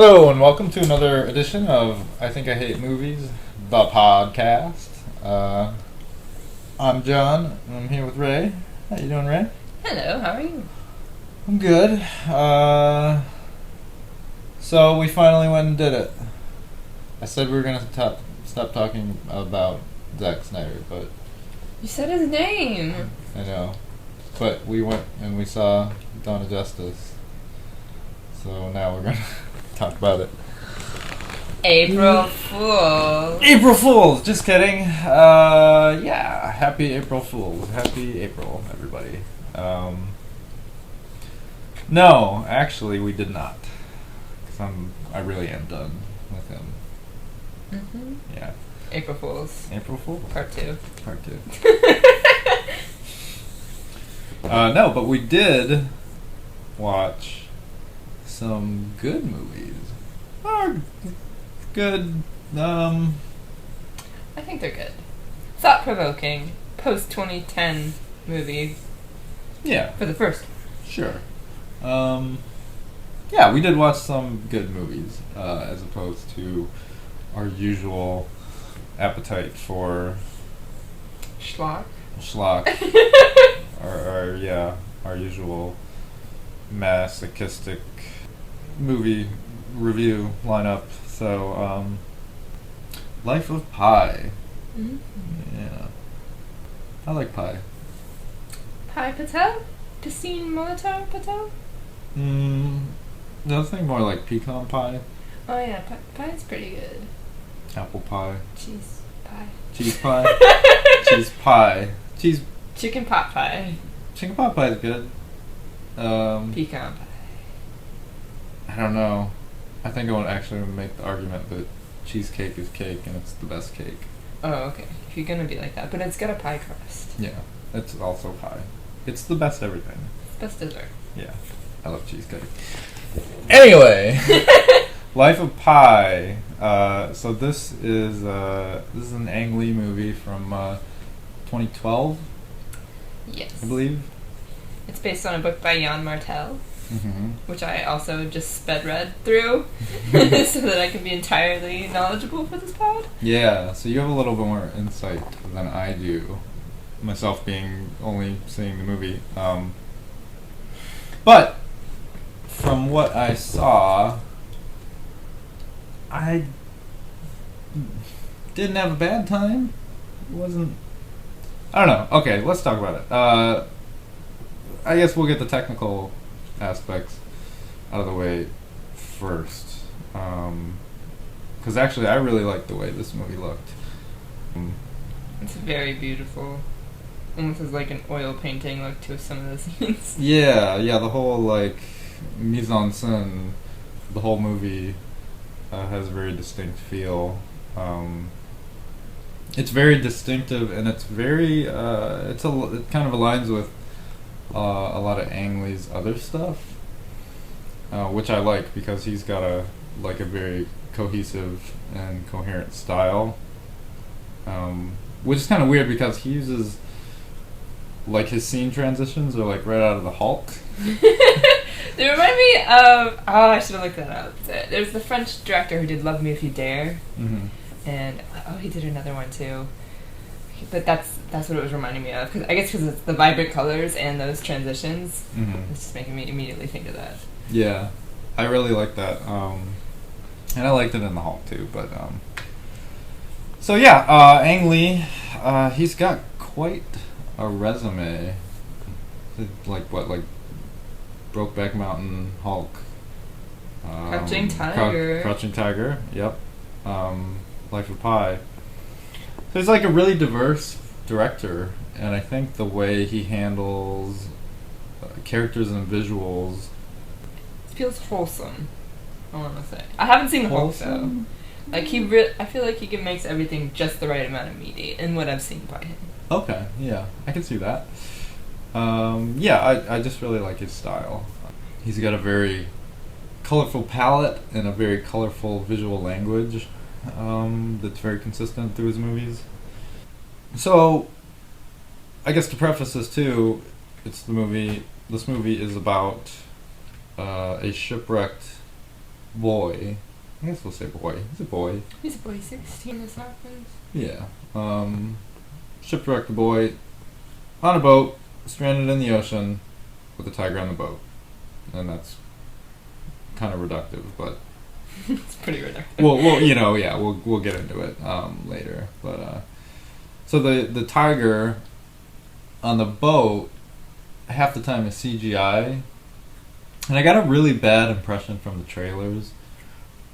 Hello and welcome to another edition of I Think I Hate Movies, the podcast. I'm John, and I'm here with Ray. How you doing, Ray? Hello, how are you? I'm good. So we finally went and did it. I said we were going to stop talking about Zack Snyder, but... You said his name! I know. But we went and we saw Dawn of Justice. So now we're going to talk about it. April Fools! April Fools! Just kidding. Yeah. Happy April Fools. Happy April, everybody. No, actually, we did not. Because I really am done with him. Mm-hmm. Yeah. April Fools. April Fool? Part 2. Part 2. No, but we did watch some good movies. Good, I think they're good. Thought-provoking, post-2010 movie. Yeah. For the first. Sure. Yeah, we did watch some good movies, as opposed to our usual appetite for Schlock. Our usual masochistic movie review lineup. So, Life of Pi. Mm-hmm. Yeah. I like pie. Pi Patel? Piscine Molotov Patel? The other thing more like pecan pie, Oh yeah, pie's pretty good. apple pie, Cheese pie. cheese pie, cheese pie, Chicken pot pie. chicken pot pie is good. Pecan pie. I don't know. I think I would actually make the argument that cheesecake is cake and it's the best cake. Oh, okay. If you're gonna be like that. But it's got a pie crust. Yeah, it's also pie. It's the best everything. It's best dessert. Yeah, I love cheesecake. Anyway, Life of Pi. So this is an Ang Lee movie from 2012, Yes. I believe. It's based on a book by Jan Martel, Mm-hmm. which I also just sped read through so that I can be entirely knowledgeable for this pod. Yeah, so you have a little bit more insight than I do, myself being only seeing the movie. But from what I saw, I didn't have a bad time. It wasn't... I don't know. Okay, let's talk about it. I guess we'll get the technical aspects out of the way first. Because actually, I really liked the way this movie looked. It's very beautiful. Almost as like an oil painting look to some of the scenes. Yeah, the whole like mise en scène, the whole movie has a very distinct feel. It's very distinctive, and it's very it kind of aligns with a lot of Ang Lee's other stuff, which I like because he's got a very cohesive and coherent style, which is kind of weird because he uses like his scene transitions are like right out of the Hulk. They remind me of... Oh, I should have looked that up. There's the French director who did Love Me If You Dare. Mm-hmm. And, he did another one too. But that's what it was reminding me of. I guess because it's the vibrant colors and those transitions. Mm-hmm. It's just making me immediately think of that. Yeah, I really like that. And I liked it in the Hulk too, but... So yeah, Ang Lee, he's got quite a resume. Like Brokeback Mountain, Hulk. Crouching Tiger. Crouching Tiger, yep. Life of Pi. So he's like a really diverse director, and I think the way he handles characters and visuals... It feels wholesome, I want to say. I haven't seen the Hulk though. Like I feel like he makes everything just the right amount of meaty in what I've seen by him. Okay, yeah, I can see that. I just really like his style. He's got a very colorful palette and a very colorful visual language that's very consistent through his movies. So, I guess to preface this too, this movie is about a shipwrecked boy. I guess we'll say boy. He's a boy. He's a boy. 16. This happens. Yeah. Shipwrecked boy on a boat, stranded in the ocean, with a tiger on the boat, and that's kind of reductive, but it's pretty reductive. Well, you know, yeah, we'll get into it later, but so the tiger on the boat half the time is CGI, and I got a really bad impression from the trailers.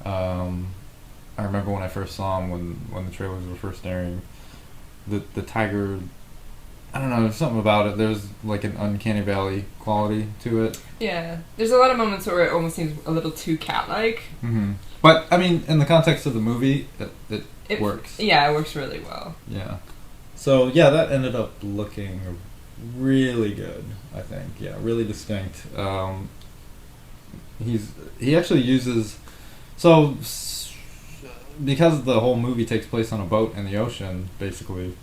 I remember when I first saw him when the trailers were first airing, the tiger. I don't know, there's something about it. There's like an uncanny valley quality to it. Yeah, there's a lot of moments where it almost seems a little too cat-like. Mm-hmm. But I mean, in the context of the movie, it works. Yeah, it works really well. Yeah. So yeah, that ended up looking really good. I think, yeah, really distinct. He actually uses because the whole movie takes place on a boat in the ocean, basically.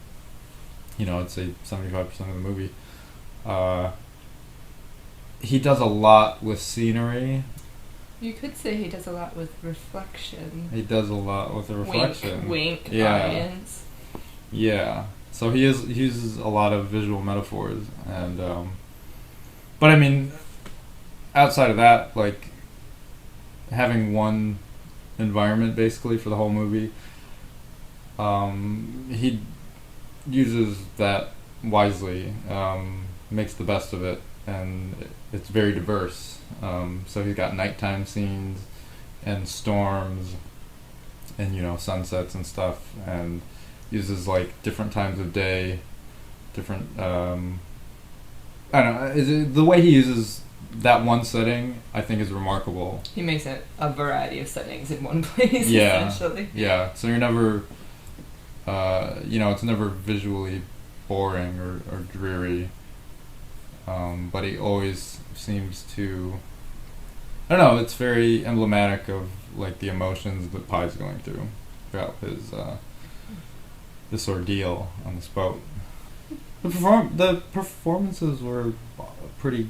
You know, I'd say 75% of the movie. He does a lot with scenery. You could say he does a lot with reflection. He does a lot with the reflection. Wink, yeah. audience. Yeah. So he uses a lot of visual metaphors, and but I mean, outside of that, like having one environment basically for the whole movie, he uses that wisely, makes the best of it, and it's very diverse. So he's got nighttime scenes and storms and, you know, sunsets and stuff, and uses like different times of day, different I don't know, the way he uses that one setting I think is remarkable. He makes it a variety of settings in one place. Yeah. Essentially. Yeah. So you're never you know, it's never visually boring or dreary. But he always seems to, I don't know, it's very emblematic of like the emotions that Pie's going through throughout his this ordeal on this boat. The performances were pretty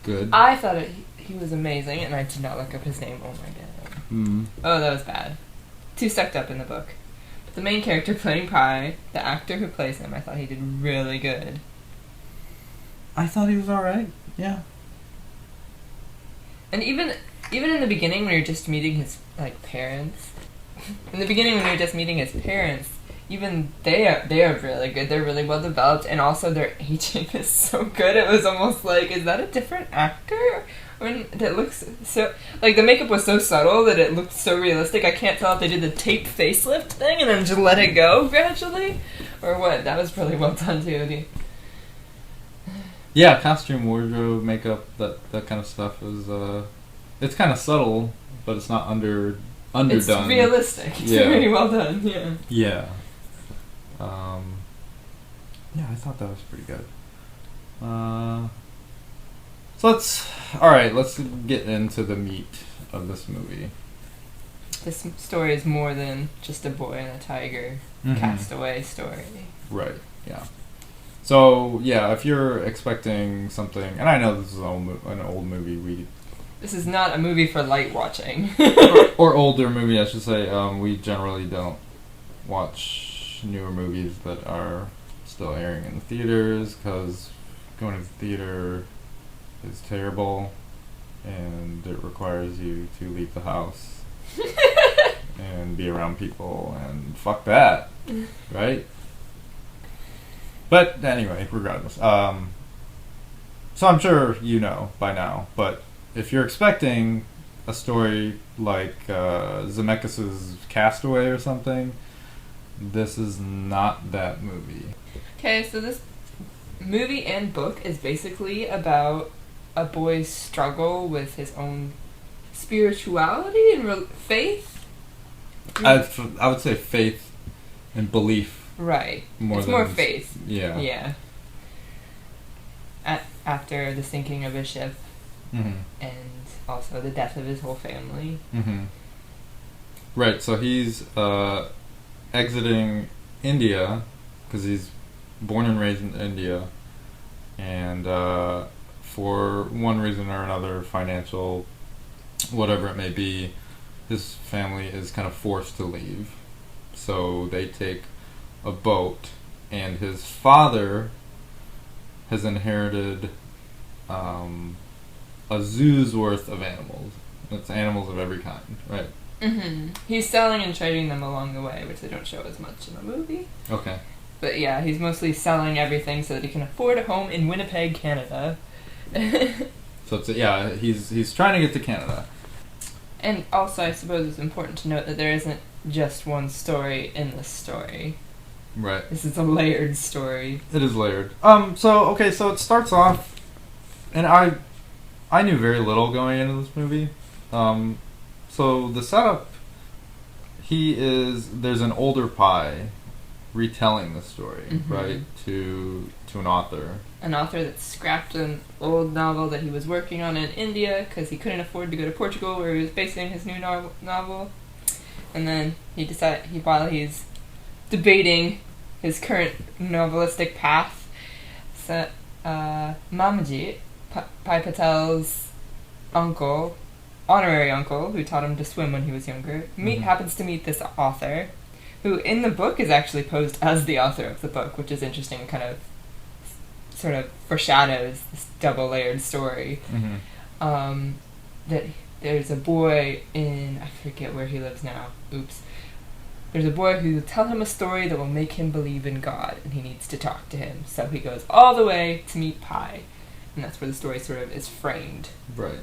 good. I thought he was amazing, and I did not look up his name. Oh my god. Mm. Oh, that was bad. Too sucked up in the book. But the main character playing Pie, the actor who plays him, I thought he did really good. I thought he was alright. Yeah. And even in the beginning when you're just meeting his parents, even they are really good. They're really well developed, and also their aging is so good. It was almost like, is that a different actor? When that looks so, like, the makeup was so subtle that it looked so realistic. I can't tell if they did the taped facelift thing and then just let it go gradually, or what. That was really well done too. Yeah, costume, wardrobe, makeup, that kind of stuff is it's kind of subtle, but it's not underdone. It's realistic. It's very well done. Yeah. Yeah. Yeah, I thought that was pretty good. So let's get into the meat of this movie. This story is more than just a boy and a tiger castaway story. Right. Yeah. So yeah, if you're expecting something, and I know this is an old movie, this is not a movie for light watching. or older movie, I should say. We generally don't watch newer movies that are still airing in the theaters, because going to the theater is terrible, and it requires you to leave the house and be around people, and fuck that, right? But anyway, regardless. So I'm sure you know by now, but if you're expecting a story like Zemeckis' Castaway or something, this is not that movie. Okay, so this movie and book is basically about a boy's struggle with his own spirituality and faith. I would say faith and belief. Right. It's more faith. Yeah. Yeah. After the sinking of his ship, and also the death of his whole family. Mm-hmm. Right. So he's exiting India because he's born and raised in India, and for one reason or another, financial, whatever it may be, his family is kind of forced to leave. So they take a boat, and his father has inherited a zoo's worth of animals. It's animals of every kind, right? Mm-hmm. He's selling and trading them along the way, which they don't show as much in the movie. Okay. But yeah, he's mostly selling everything so that he can afford a home in Winnipeg, Canada. So he's trying to get to Canada. And also, I suppose it's important to note that there isn't just one story in this story. Right. This is a layered story. It is layered. So it starts off, and I knew very little going into this movie. So the setup, there's an older Pi retelling the story, right, to an author. An author that scrapped an old novel that he was working on in India because he couldn't afford to go to Portugal where he was basing his new novel. And then while he's debating his current novelistic path, Mamaji, Pai Patel's uncle, honorary uncle, who taught him to swim when he was younger, happens to meet this author, who in the book is actually posed as the author of the book, which is interesting and kind of sort of foreshadows this double-layered story. That there's a boy I forget where he lives now. Oops. There's a boy who will tell him a story that will make him believe in God, and he needs to talk to him. So he goes all the way to meet Pi, and that's where the story sort of is framed. Right.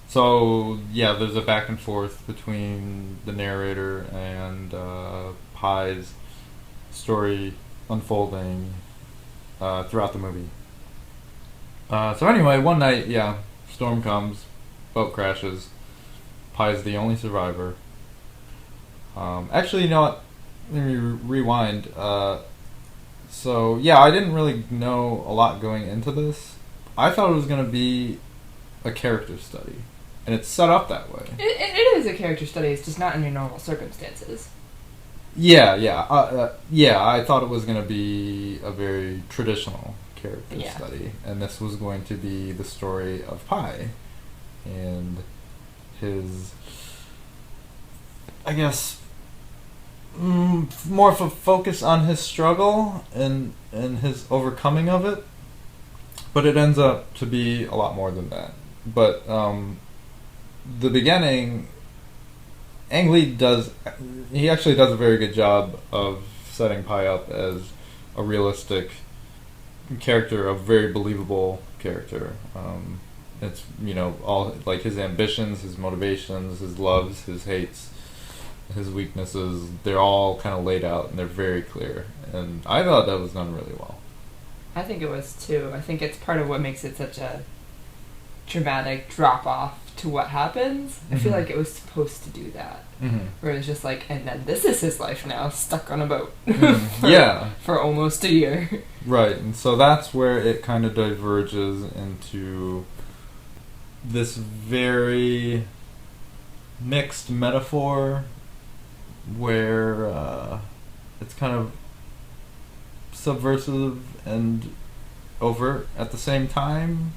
So, yeah, there's a back and forth between the narrator and Pi's story unfolding throughout the movie. So anyway, one night, storm comes, boat crashes, Pi's the only survivor. Actually, you know what? Let me rewind. So, I didn't really know a lot going into this. I thought it was going to be a character study. And it's set up that way. It is a character study. It's just not in your normal circumstances. I thought it was going to be a very traditional character study. And this was going to be the story of Pi. And his, I guess, more of a focus on his struggle and his overcoming of it. But it ends up to be a lot more than that. But, the beginning, Ang Lee actually does a very good job of setting Pi up as a realistic character, a very believable character. It's, all, like, his ambitions, his motivations, his loves, his hates, his weaknesses, they're all kind of laid out and they're very clear. And I thought that was done really well. I think it was too. I think it's part of what makes it such a dramatic drop-off to what happens. I feel like it was supposed to do that. Where it's just like, and then this is his life now, stuck on a boat. For almost a year. Right, and so that's where it kind of diverges into this very mixed metaphor where it's kind of subversive and overt at the same time.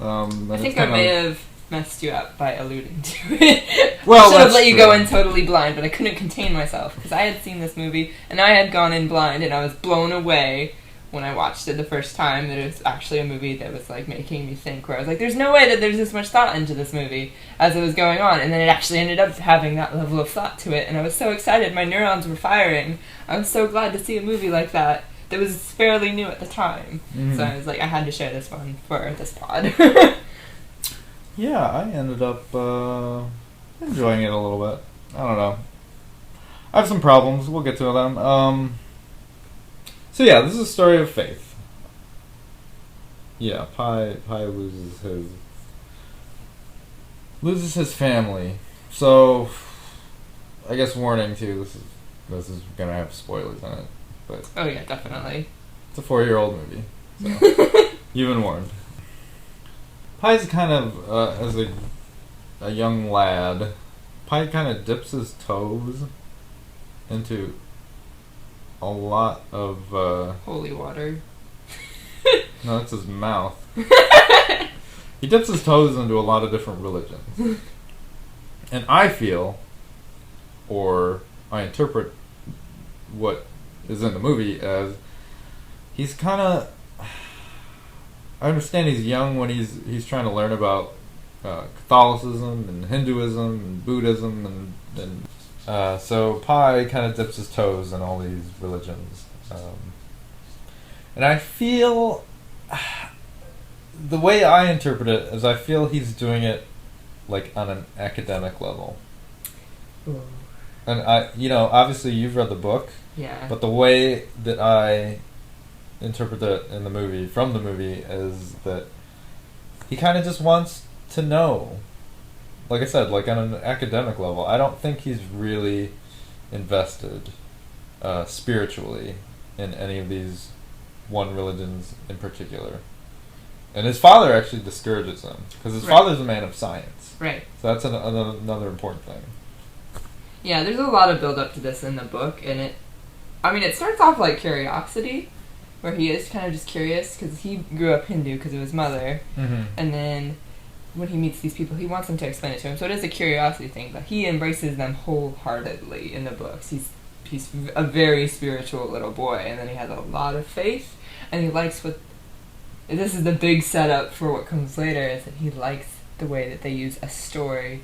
I think I may have messed you up by alluding to it. Well, I should have let you go in totally blind, but I couldn't contain myself because I had seen this movie and I had gone in blind, and I was blown away when I watched it the first time that it was actually a movie that was like making me think, where I was like, there's no way that there's this much thought into this movie as it was going on, and then it actually ended up having that level of thought to it, and I was so excited. My neurons were firing. I was so glad to see a movie like that was fairly new at the time. So I was like, I had to share this one for this pod. I ended up enjoying it a little bit. I don't know. I have some problems. We'll get to them. This is a story of faith. Pi loses his family. So, I guess warning too. This is gonna have spoilers in it. But oh yeah, definitely. It's a 4-year-old movie. So you've been warned. Pi's kind of, as a young lad, Pi kind of dips his toes into a lot of... holy water. No, that's his mouth. He dips his toes into a lot of different religions. And I feel or I interpret what is in the movie as he's kind of. I understand he's young when he's trying to learn about Catholicism and Hinduism and Buddhism and so Pi kind of dips his toes in all these religions, and I feel the way I interpret it is I feel he's doing it like on an academic level. Ooh. And obviously you've read the book. Yeah. But the way that I interpret it in the movie, from the movie, is that he kind of just wants to know. Like I said, like on an academic level, I don't think he's really invested spiritually in any of these one religions in particular. And his father actually discourages him, because his father's a man of science. Right. So that's another important thing. Yeah, there's a lot of build up to this in the book, and it starts off like curiosity, where he is kind of just curious, because he grew up Hindu because of his mother, and then when he meets these people, he wants them to explain it to him, so it is a curiosity thing, but he embraces them wholeheartedly in the books. He's a very spiritual little boy, and then he has a lot of faith, and he likes this is the big setup for what comes later, is that he likes the way that they use a story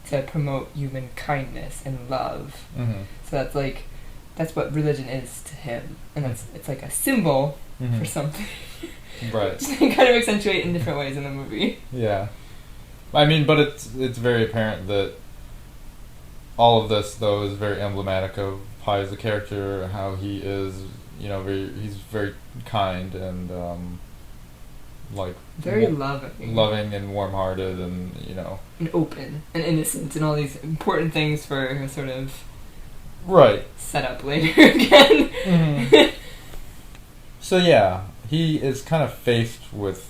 to promote human kindness and love. So that's what religion is to him, and it's like a symbol for something. Right. Just kind of accentuate in different ways in the movie. Yeah. I mean, but it's very apparent that all of this, though, is very emblematic of Pi as a character, how he is, he's very kind and, very loving and warm-hearted and, and open and innocent and all these important things for sort of set up later again. So yeah, he is kind of faced with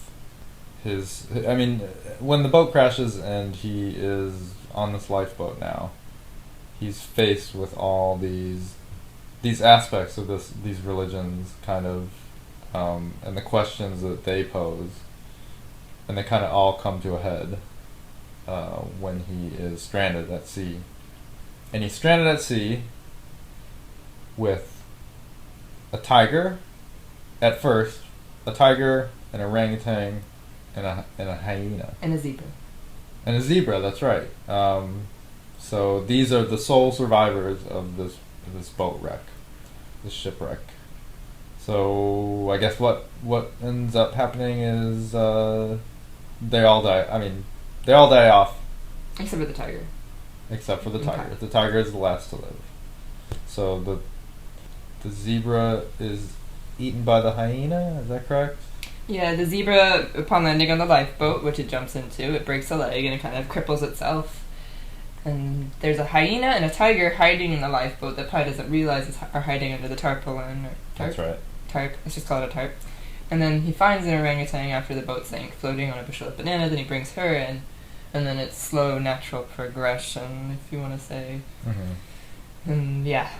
when the boat crashes and he is on this lifeboat now, he's faced with all these aspects of these religions kind of, and the questions that they pose, and they kind of all come to a head when he is stranded at sea. And he's stranded at sea with a tiger at first, a tiger, an orangutan, and a hyena. And a zebra. And a zebra, that's right. So these are the sole survivors of this boat wreck, this shipwreck. So I guess what ends up happening is they all die. I mean, they all die off. Except for the tiger. Except for the tiger. Okay. The tiger is the last to live. So the zebra is eaten by the hyena, is that correct? Yeah, the zebra, upon landing on the lifeboat, which it jumps into, it breaks a leg and it kind of cripples itself. And there's a hyena and a tiger hiding in the lifeboat that Pi doesn't realize are hiding under the tarpaulin. Or tarp? That's right. Tarp. Let's just call it a tarp. And then he finds an orangutan after the boat sank, floating on a bushel of bananas, and he brings her in. And then it's slow, natural progression, if you want to say. And yeah,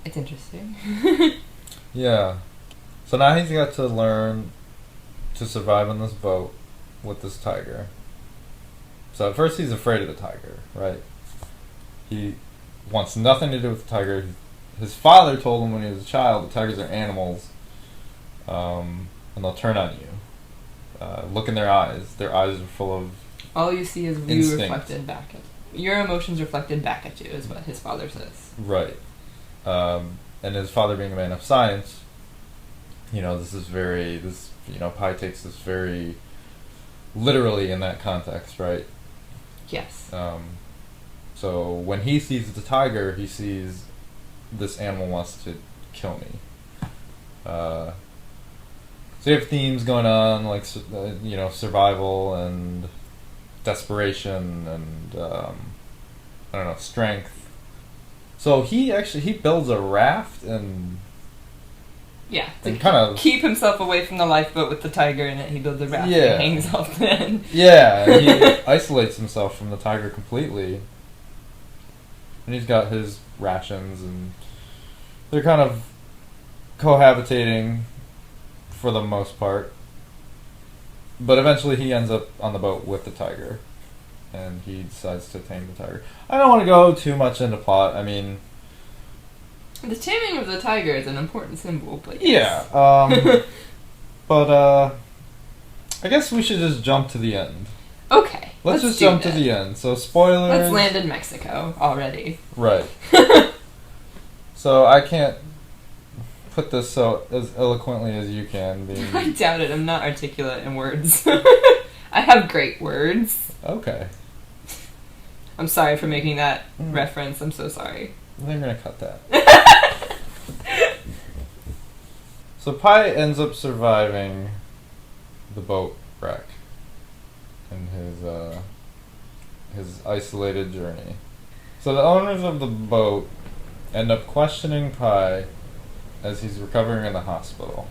it's interesting. Yeah. So now he's got to learn to survive on this boat with this tiger. So at first he's afraid of the tiger, right? He wants nothing to do with the tiger. His father told him when he was a child, the tigers are animals, and they'll turn on you. Look in their eyes. Their eyes are full of all you see is you instinct. Reflected back at your emotions reflected back at you, is what his father says. Right. And his father being a man of science, Pi takes this very literally in that context, right? Yes. So when he sees the tiger, he sees this animal wants to kill me. So you have themes going on, like survival and desperation and strength. So he builds a raft and kind of keep himself away from the lifeboat with the tiger in it. He builds a raft and hangs off the end. Yeah, and he isolates himself from the tiger completely. And he's got his rations, and they're kind of cohabitating for the most part. But eventually he ends up on the boat with the tiger. and he decides to tame the tiger. I don't want to go too much into plot. I mean, the taming of the tiger is an important symbol, but yeah. But I guess we should just jump to the end. Okay. Let's just jump to the end. So spoilers. Let's land in Mexico already. Right. So I can't put this so as eloquently as you can. I doubt it. I'm not articulate in words. I have great words. Okay. I'm sorry for making that reference. I'm so sorry. They're gonna cut that. So Pi ends up surviving the boat wreck in his isolated journey. So the owners of the boat end up questioning Pi as he's recovering in the hospital.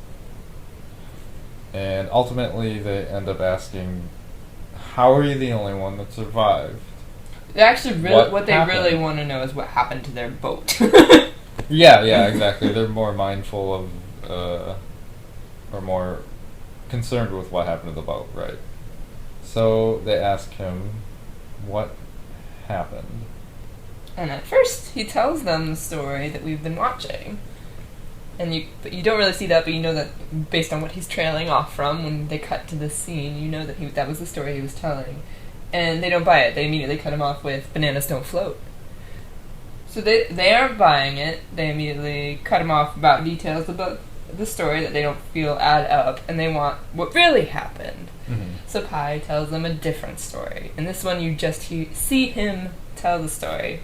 And ultimately they end up asking, how are you the only one that survived? They actually what they really want to know is what happened to their boat. Yeah, exactly. They're more mindful of or more concerned with what happened to the boat, right? So they ask him what happened. And at first he tells them the story that we've been watching. And you don't really see that, but you know that based on what he's trailing off from, when they cut to this scene, you know that that was the story he was telling. And they don't buy it. They immediately cut him off with "Bananas don't float." So they aren't buying it. They immediately cut him off about details about the story that they don't feel add up, and they want what really happened. Mm-hmm. So Pi tells them a different story. And this one you just see him tell the story.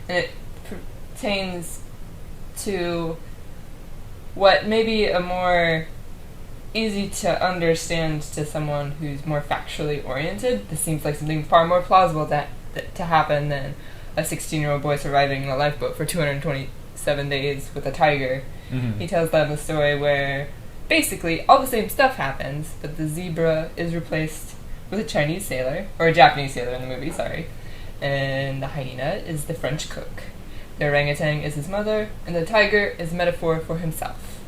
And it pertains to what may be a more easy to understand to someone who's more factually oriented. This seems like something far more plausible to happen than a 16-year-old boy surviving in a lifeboat for 227 days with a tiger. Mm-hmm. He tells them a story where basically all the same stuff happens, but the zebra is replaced with a Chinese sailor, or a Japanese sailor in the movie, sorry. And the hyena is the French cook. The orangutan is his mother, and the tiger is a metaphor for himself.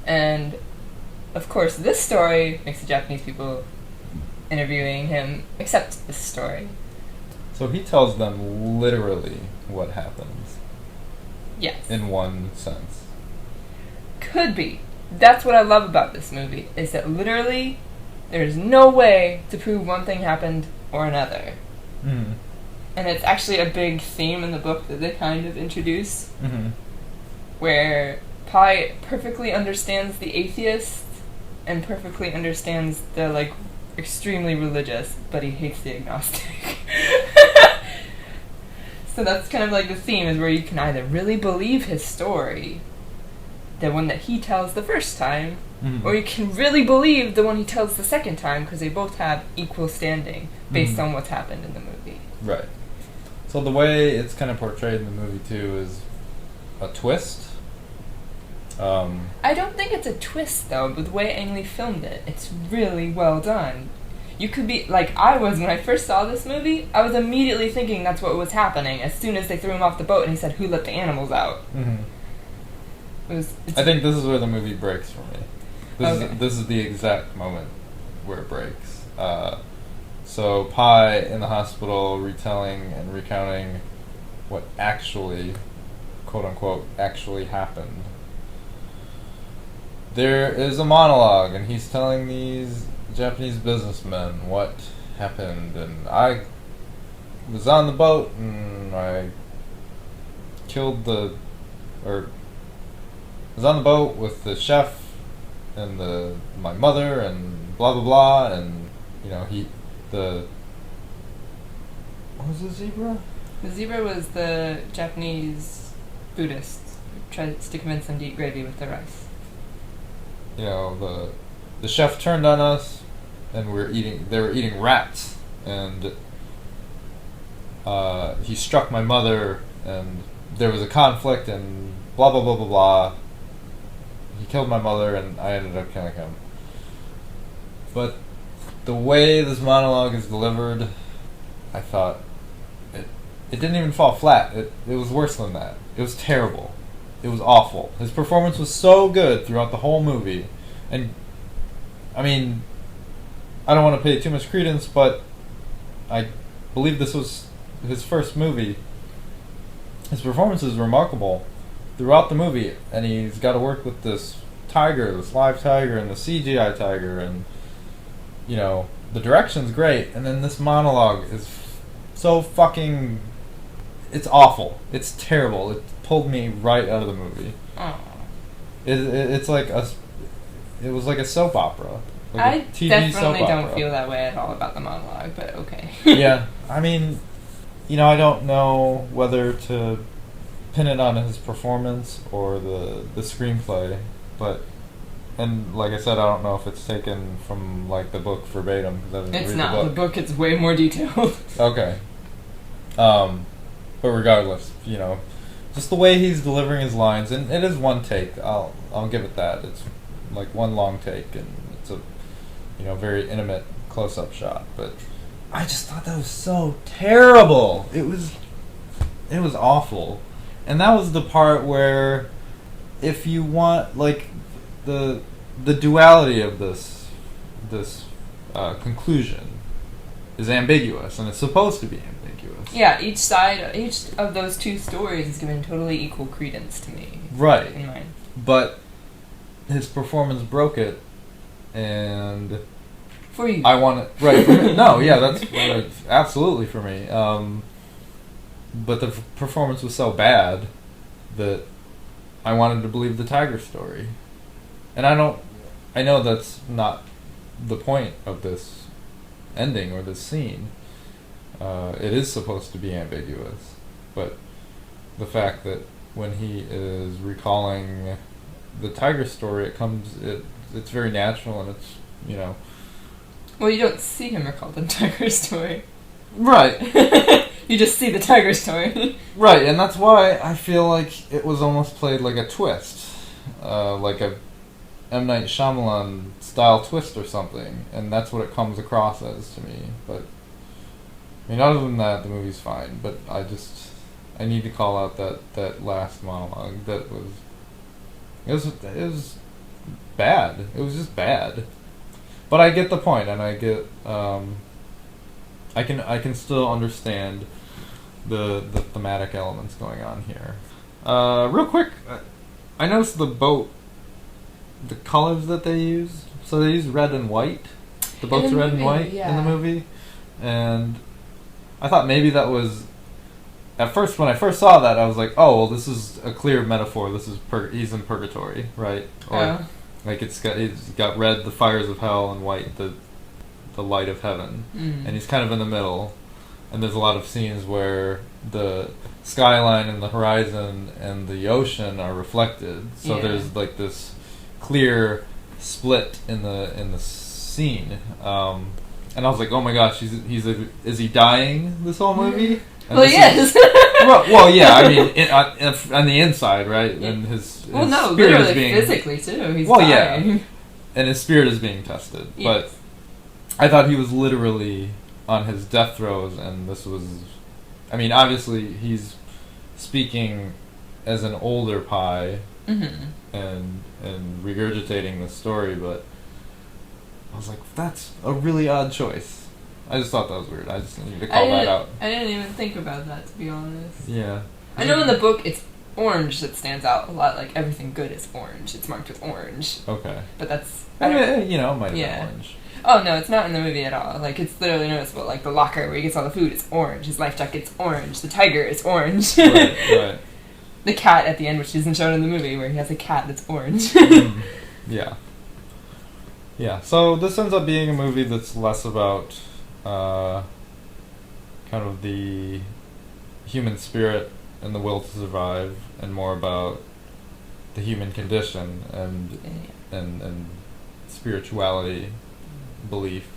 And, of course, this story makes the Japanese people interviewing him accept this story. So he tells them literally what happens. Yes. In one sense. Could be. That's what I love about this movie, is that literally there's no way to prove one thing happened or another. Mm-hmm. And it's actually a big theme in the book that they kind of introduce, mm-hmm. where Pi perfectly understands the atheist and perfectly understands the, extremely religious, but he hates the agnostic. So that's kind of like the theme, is where you can either really believe his story, the one that he tells the first time, mm-hmm. or you can really believe the one he tells the second time, because they both have equal standing based mm-hmm. on what's happened in the movie. Right. So the way it's kind of portrayed in the movie, too, is a twist. I don't think it's a twist, though, but the way Ang Lee filmed it, it's really well done. You could be, like I was when I first saw this movie, I was immediately thinking that's what was happening as soon as they threw him off the boat and he said, "Who let the animals out?" Mm-hmm. I think this is where the movie breaks for me. Okay. This is the exact moment where it breaks. So Pi in the hospital retelling and recounting what actually, quote unquote, actually happened. There is a monologue, and he's telling these Japanese businessmen what happened, and I was on the boat, and I was on the boat with the chef and my mother and blah blah blah, and what was the zebra? The zebra was the Japanese Buddhists who tried to convince them to eat gravy with the rice. The chef turned on us, and they were eating rats, and he struck my mother, and there was a conflict, and blah blah blah blah blah. He killed my mother, and I ended up killing him. But the way this monologue is delivered, I thought it didn't even fall flat. It was worse than that. It was terrible. It was awful. His performance was so good throughout the whole movie, and I mean, I don't want to pay too much credence, but I believe this was his first movie. His performance is remarkable throughout the movie, and he's got to work with this tiger, this live tiger, and the CGI tiger, and you know, the direction's great, and then this monologue is so fucking... It's awful. It's terrible. It pulled me right out of the movie. Oh. It's like a... It was like a soap opera. Like I a TV definitely soap don't opera. feel that way at all about the monologue, but okay. Yeah, I mean, you know, I don't know whether to pin it on his performance or the screenplay, but... And like I said, I don't know if it's taken from like the book verbatim. 'Cause I didn't It's read not. The book, it's way more detailed. Okay. But regardless, you know, just the way he's delivering his lines, and it is one take. I'll give it that. It's like one long take, and it's a, you know, very intimate close-up shot. But I just thought that was so terrible. It was awful, and that was the part where, if you want like the duality of this conclusion is ambiguous, and it's supposed to be ambiguous. Yeah, each of those two stories is given totally equal credence to me. Right. In mine. But his performance broke it, and for you. I want it right. For me. No, yeah, that's absolutely for me. But the performance was so bad that I wanted to believe the tiger story. And I know that's not the point of this ending or this scene. It is supposed to be ambiguous, but the fact that when he is recalling the tiger story, it's very natural, and it's, you know... Well, you don't see him recall the tiger story. Right. You just see the tiger story. Right, and that's why I feel like it was almost played like a twist. Like a M. Night Shyamalan style twist or something, and that's what it comes across as to me. But I mean, other than that, the movie's fine. But I need to call out that last monologue. It was bad. It was just bad. But I get the point, and I get I can still understand the thematic elements going on here. Real quick, I noticed the boat. The colors that they use, so they use red and white. The boat's red and white in the movie, and I thought maybe that was, at first when I first saw that, I was like, oh well, this is a clear metaphor. This is he's in purgatory, right? Or like it's got red, the fires of hell, and white, the light of heaven, and he's kind of in the middle. And there's a lot of scenes where the skyline and the horizon and the ocean are reflected, so there's like this clear split in the scene, and I was like, oh my gosh, is he dying this whole movie? And well, yes. Well, yeah, I mean, on the inside, right? And his spirit literally is being physically too. He's dying. Yeah, and his spirit is being tested. Yes. But I thought he was literally on his death throes, and this was, I mean, obviously he's speaking as an older Pi. Mm-hmm. And regurgitating the story, but I was like, that's a really odd choice. I just thought that was weird. I just needed to call that out. I didn't even think about that, to be honest. Yeah. I know in the book it's orange that stands out a lot. Like everything good is orange. It's marked with orange. Okay. But that's it might have been orange. Oh no, it's not in the movie at all. Like it's literally noticeable. Like the locker where he gets all the food is orange. His life jacket's orange. The tiger is orange. Right. The cat at the end, which isn't shown in the movie, where he has a cat that's orange. Yeah. Yeah, so this ends up being a movie that's less about kind of the human spirit and the will to survive, and more about the human condition and spirituality, belief,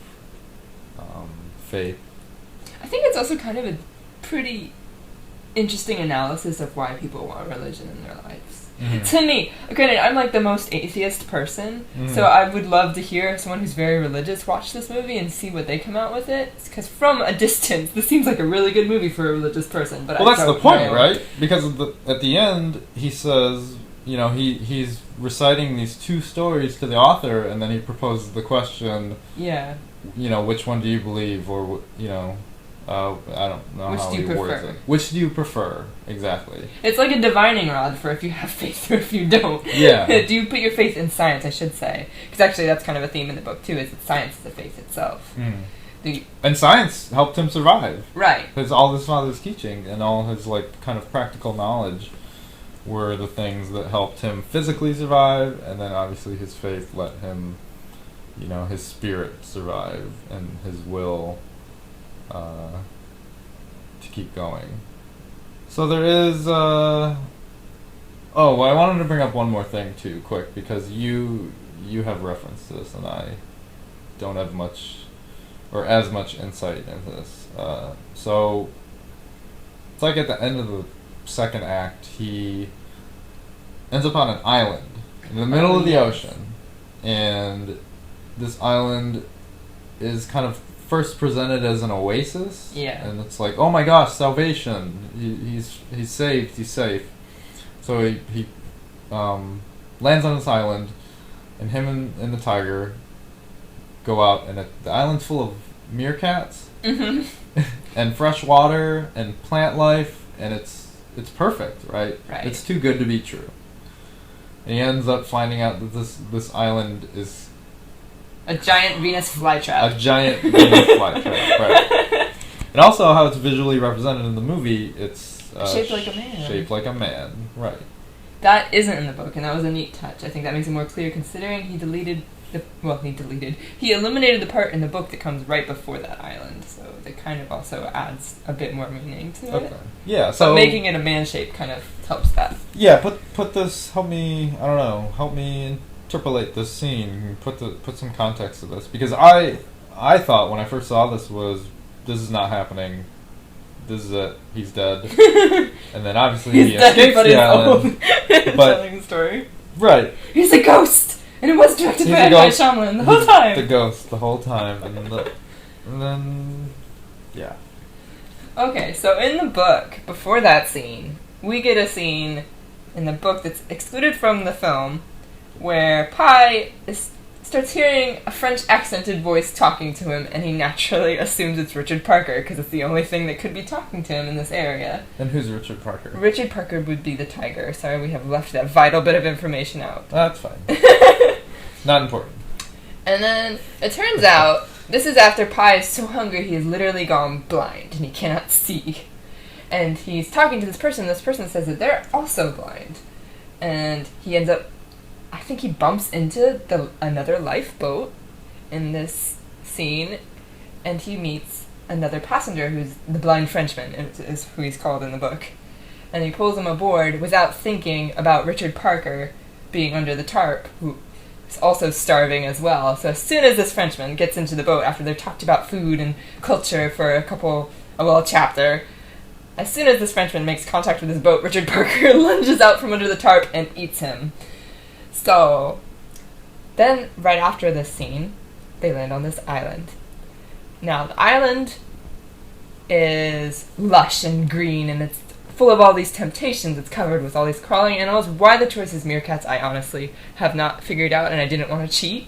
faith. I think it's also kind of a pretty interesting analysis of why people want religion in their lives. Mm-hmm. To me, granted, I'm like the most atheist person, so I would love to hear someone who's very religious watch this movie and see what they come out with it. Because from a distance, this seems like a really good movie for a religious person. But that's the point, right? Because at the end, he says, you know, he's reciting these two stories to the author, and then he proposes the question, yeah, you know, which one do you believe, or, you know, I don't know Which how do you he words prefer? it. Which do you prefer? Exactly. It's like a divining rod for if you have faith or if you don't. Yeah. Do you put your faith in science, I should say. Because actually that's kind of a theme in the book, too, is that science is the faith itself. And science helped him survive. Right. Because all his father's teaching and all his, like, kind of practical knowledge were the things that helped him physically survive, and then obviously his faith let him, you know, his spirit survive and his will to keep going. So there is, oh, well, I wanted to bring up one more thing too, quick, because you have referenced this, and I don't have much, or as much insight into this. So, it's like at the end of the second act, he ends up on an island in the middle of the ocean, and this island is kind of first presented as an oasis. Yeah. And it's like, oh my gosh, salvation! He's saved. He's safe. So he lands on this island, and him and the tiger go out, and the island's full of meerkats and fresh water and plant life, and it's perfect, right? Right. It's too good to be true. And he ends up finding out that this island is a giant Venus flytrap. a giant Venus flytrap, right? And also how it's visually represented in the movie, it's shaped like a man. Shaped like a man, right? That isn't in the book, and that was a neat touch. I think that makes it more clear, considering he eliminated the part in the book that comes right before that island, so that kind of also adds a bit more meaning to it. Okay. Yeah, so but making it a man shape kind of helps that. Yeah, put this, help me interpolate this scene, put some context to this, because I thought when I first saw this is not happening. This is it. He's dead. And then obviously he escapes the island. But telling the story. Right. He's a ghost! And it was directed by Shyamalan the whole time! The ghost the whole time. And then... Yeah. Okay, so in the book, before that scene, we get a scene in the book that's excluded from the film, where Pi starts hearing a French accented voice talking to him, and he naturally assumes it's Richard Parker, because it's the only thing that could be talking to him in this area. And who's Richard Parker? Richard Parker would be the tiger. Sorry, we have left that vital bit of information out. That's fine. Not important. And then, it turns out, this is after Pi is so hungry he has literally gone blind, and he cannot see. And he's talking to this person says that they're also blind. And he ends up, I think he bumps into another lifeboat in this scene, and he meets another passenger who's the blind Frenchman, is who he's called in the book. And he pulls him aboard without thinking about Richard Parker being under the tarp, who is also starving as well. So as soon as this Frenchman gets into the boat, after they've talked about food and culture for a chapter, as soon as this Frenchman makes contact with his boat, Richard Parker lunges out from under the tarp and eats him. So, then, right after this scene, they land on this island. Now, the island is lush and green, and it's full of all these temptations. It's covered with all these crawling animals. Why the choice is meerkats, I honestly have not figured out, and I didn't want to cheat.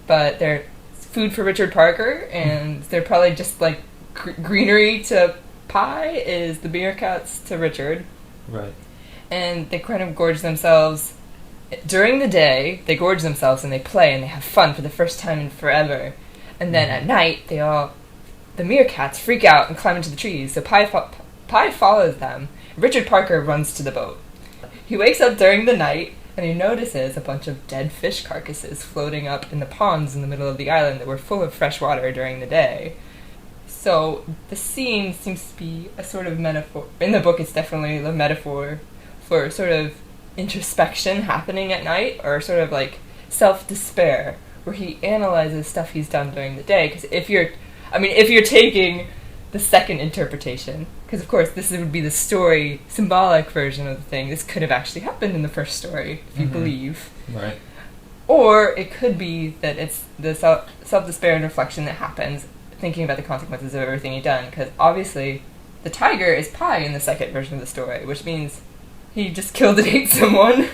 But they're food for Richard Parker, and they're probably just like greenery to Pi is the meerkats to Richard. Right. And they kind of gorge themselves. During the day, they gorge themselves and they play and they have fun for the first time in forever. And then at night, the meerkats freak out and climb into the trees. So Pi follows them. Richard Parker runs to the boat. He wakes up during the night and he notices a bunch of dead fish carcasses floating up in the ponds in the middle of the island that were full of fresh water during the day. So the scene seems to be a sort of metaphor. In the book, it's definitely the metaphor for sort of introspection happening at night, or sort of like self-despair, where he analyzes stuff he's done during the day. Because if you're taking the second interpretation, because of course this would be the story symbolic version of the thing, this could have actually happened in the first story, if you believe. Right. Or it could be that it's the self-despair and reflection that happens thinking about the consequences of everything he'd done, because obviously the tiger is Pi in the second version of the story, which means he just killed and ate someone,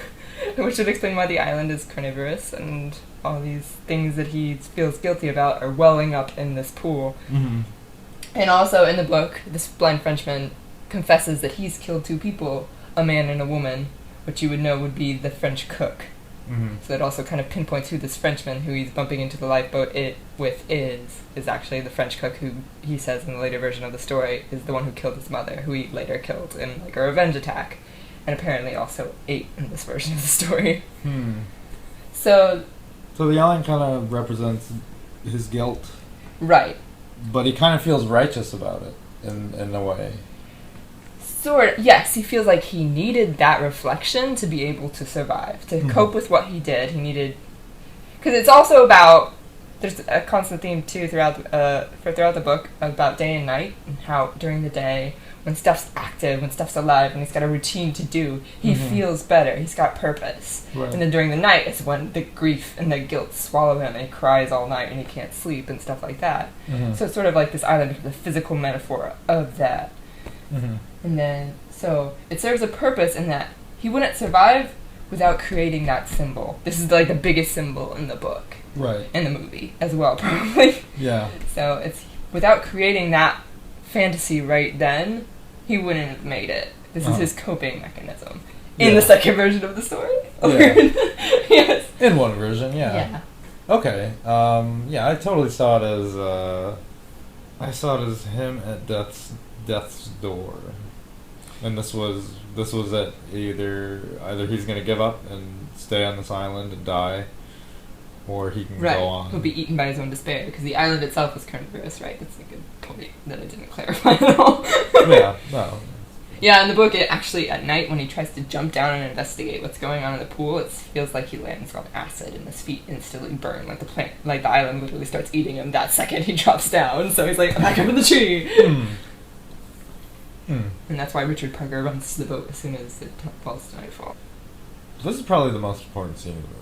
which would explain why the island is carnivorous, and all these things that he feels guilty about are welling up in this pool. And also in the book, this blind Frenchman confesses that he's killed 2 people, a man and a woman, which you would know would be the French cook. Mm-hmm. So it also kind of pinpoints who this Frenchman who he's bumping into the lifeboat with is actually the French cook who he says in the later version of the story is the one who killed his mother, who he later killed in like a revenge attack, and apparently also ate in this version of the story. So the island kind of represents his guilt. Right. But he kind of feels righteous about it in a way. Sort of, yes, he feels like he needed that reflection to be able to survive, to cope with what he did. He needed, because it's also about, there's a constant theme too throughout the book about day and night, and how during the day, when stuff's active, when stuff's alive, when he's got a routine to do, he feels better, he's got purpose. Right. And then during the night is when the grief and the guilt swallow him, and he cries all night and he can't sleep and stuff like that. So it's sort of like this island, the physical metaphor of that. And then, so it serves a purpose in that he wouldn't survive without creating that symbol. This is like the biggest symbol in the book. Right. In the movie as well, probably. Yeah. So it's without creating that fantasy right then, he wouldn't have made it. This is his coping mechanism. In the second version of the story? Yeah. Yes. In one version, yeah. Yeah. Okay. Yeah, I totally saw it as him at death's door. And this was at either he's gonna give up and stay on this island and die, or he can go on. He'll be eaten by his own despair, because the island itself was carnivorous, right? That's a good point that I didn't clarify at all. Yeah, no. Yeah, in the book, it actually, at night, when he tries to jump down and investigate what's going on in the pool, it feels like he lands on acid and his feet instantly burn, like the island literally starts eating him that second he drops down, so he's like, back up in the tree! And that's why Richard Parker runs to the boat as soon as it falls to nightfall. This is probably the most important scene in the movie.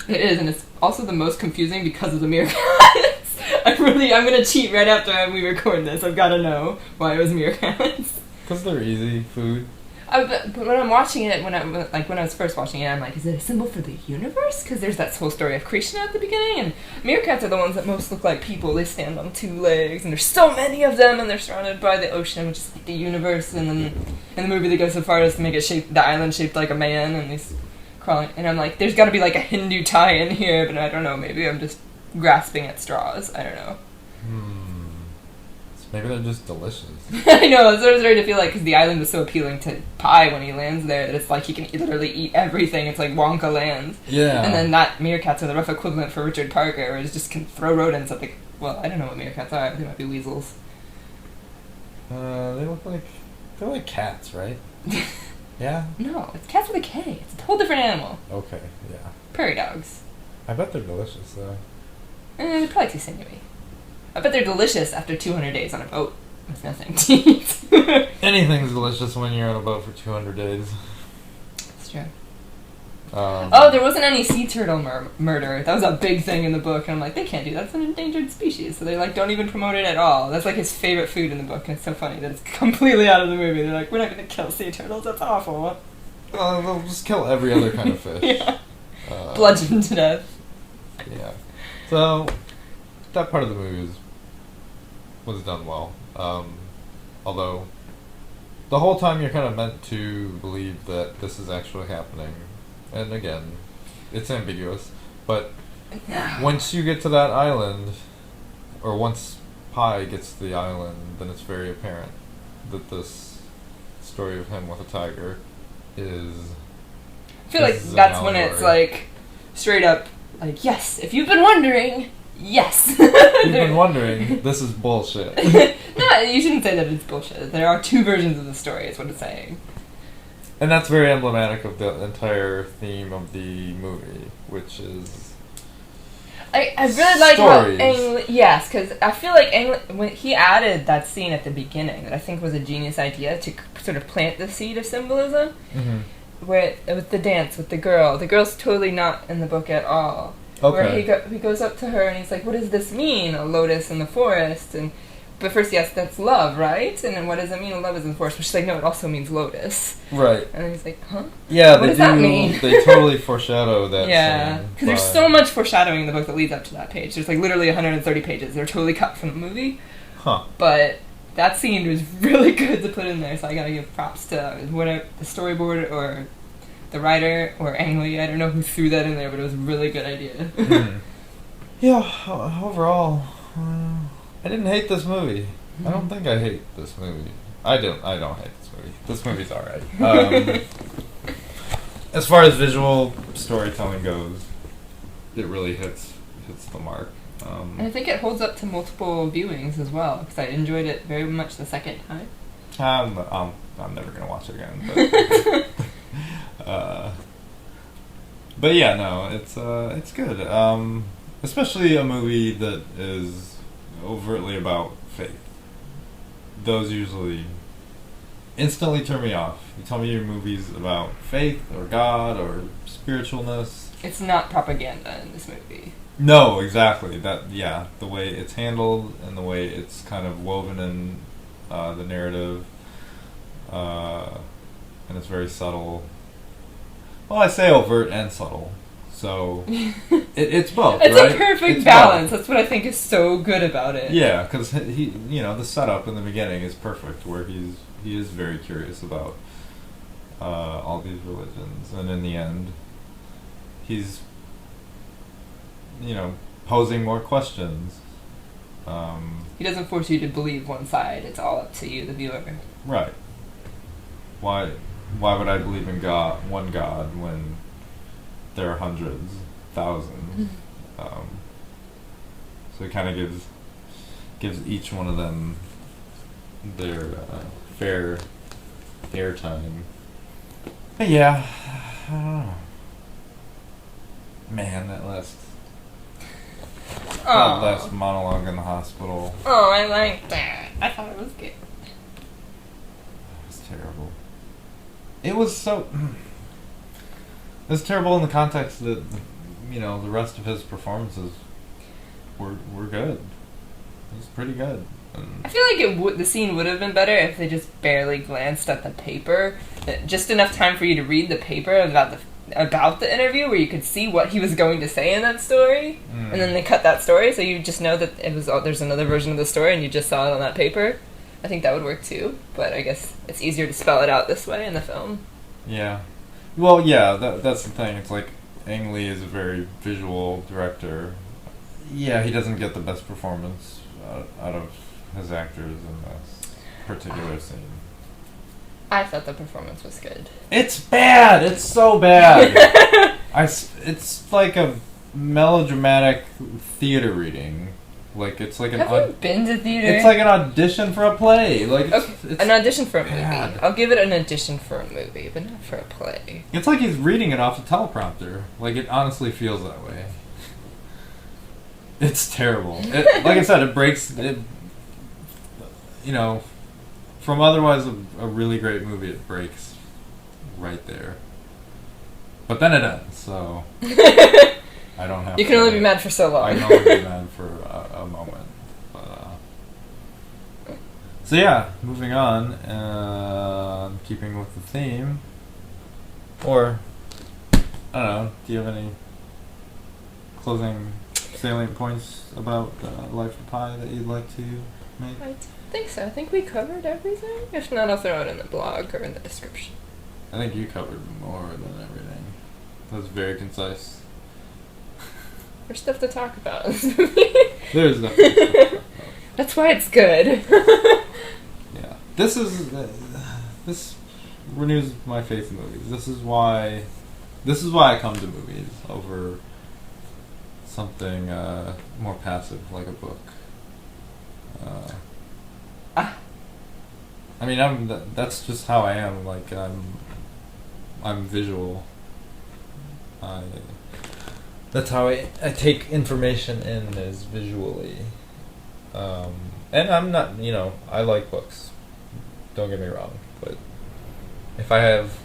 It is, and it's also the most confusing because of the meerkats. I'm gonna cheat right after we record this. I've gotta know why it was meerkats. Because they're easy food. But when I'm watching it, when I was first watching it, I'm like, is it a symbol for the universe? Because there's that whole story of creation at the beginning, and meerkats are the ones that most look like people. They stand on 2 legs, and there's so many of them, and they're surrounded by the ocean, which is like the universe. And then in the movie, they go so far as to make the island shaped like a man, and he's crawling. And I'm like, there's got to be like a Hindu tie in here, but I don't know. Maybe I'm just grasping at straws. I don't know. Maybe they're just delicious. I know, that's what I was starting to feel like, because the island was so appealing to Pi when he lands there, that it's like he can literally eat everything. It's like Wonka lands. Yeah. And then that meerkats are the rough equivalent for Richard Parker, where he just can throw rodents at the... Well, I don't know what meerkats are. They might be weasels. They look like... They're like cats, right? Yeah? No, it's cats with a K. It's a whole different animal. Okay, yeah. Prairie dogs. I bet they're delicious, though. They're probably too sinewy. I bet they're delicious after 200 days on a boat with nothing to eat. Anything's delicious when you're on a boat for 200 days. That's true. There wasn't any sea turtle murder. That was a big thing in the book, and I'm like, they can't do that. It's an endangered species, so they like don't even promote it at all. That's like his favorite food in the book, and it's so funny that it's completely out of the movie. They're like, we're not going to kill sea turtles. That's awful. They'll just kill every other kind of fish. Yeah. Bludgeoned to death. Yeah. So that part of the movie was done well. Although the whole time you're kind of meant to believe that this is actually happening. And again, it's ambiguous. But once you get to that island, or once Pi gets to the island, then it's very apparent that this story of him with a tiger is... I feel like that's when it's like, straight up, like, yes, if you've been wondering... Yes. You've been wondering, this is bullshit. No, you shouldn't say that it's bullshit. There are 2 versions of the story, is what it's saying. And that's very emblematic of the entire theme of the movie, which is... I really like how... Yes, because I feel like when he added that scene at the beginning, that I think was a genius idea to sort of plant the seed of symbolism, with the dance, with the girl. The girl's totally not in the book at all. Okay. Where he goes up to her and he's like, what does this mean, a lotus in the forest? But first he asks, that's love, right? And then what does it mean, love is in the forest? But she's like, no, it also means lotus. Right. And then he's like, huh? Yeah, what does that mean? They totally foreshadow that. Yeah, because there's so much foreshadowing in the book that leads up to that page. There's like literally 130 pages. They're totally cut from the movie. Huh. But that scene was really good to put in there, so I gotta give props to whatever the storyboard or the writer or Ang Lee. I don't know who threw that in there, but it was a really good idea. Yeah, overall, I didn't hate this movie. I don't think I hate this movie. I don't hate this movie. This movie's alright. As far as visual storytelling goes, it really hits the mark. And I think it holds up to multiple viewings as well, because I enjoyed it very much the second time. I'm never gonna watch it again. But yeah, no, it's good. Especially a movie that is overtly about faith. Those usually instantly turn me off. You tell me your movie's about faith or God or spiritualness. It's not propaganda in this movie. No, exactly. The way it's handled and the way it's kind of woven in the narrative, and it's very subtle. Well, I say overt and subtle, so it's both. It's right? a perfect It's balance. both. That's what I think is so good about it. Yeah, because the setup in the beginning is perfect, where he is very curious about all these religions, and in the end, he's posing more questions. He doesn't force you to believe one side. It's all up to you, the viewer. Right. Why would I believe in one God, when there are hundreds, thousands? So it kind of gives each one of them their fair airtime. But yeah, I don't know. Man, that last monologue in the hospital. Oh, I liked that. I thought it was good. It was terrible. It was so... It was terrible in the context that, the rest of his performances were good. It was pretty good. I feel like the scene would have been better if they just barely glanced at the paper. Just enough time for you to read the paper about the interview, where you could see what he was going to say in that story, and then they cut that story, so you just know that there's another version of the story, and you just saw it on that paper. I think that would work too, but I guess it's easier to spell it out this way in the film. Yeah. Well, yeah, that's the thing. It's like Ang Lee is a very visual director. Yeah, he doesn't get the best performance out of his actors in this particular scene. I thought the performance was good. It's bad! It's so bad! It's like a melodramatic theater reading. Like, it's like Have you been to theater? It's like an audition for a play. Like, it's an audition for a movie. bad. I'll give it an audition for a movie, but not for a play. It's like he's reading it off the teleprompter. Like, it honestly feels that way. It's terrible. Like I said, it breaks... from otherwise a really great movie, it breaks right there. But then it ends, so... I don't have You can only be mad for so long. I can only be mad for a moment. But, so yeah, moving on, keeping with the theme. Or, I don't know, do you have any closing salient points about Life of Pi that you'd like to make? I think so. I think we covered everything. If not, I'll throw it in the blog or in the description. I think you covered more than everything. That was very concise. There's stuff to talk about. There's nothing. That's why it's good. Yeah. This renews my faith in movies. This is why I come to movies over something more passive, like a book. I mean, that's just how I am. Like, I'm visual. That's how I take information in, is visually. And I'm not, I like books. Don't get me wrong. But if I have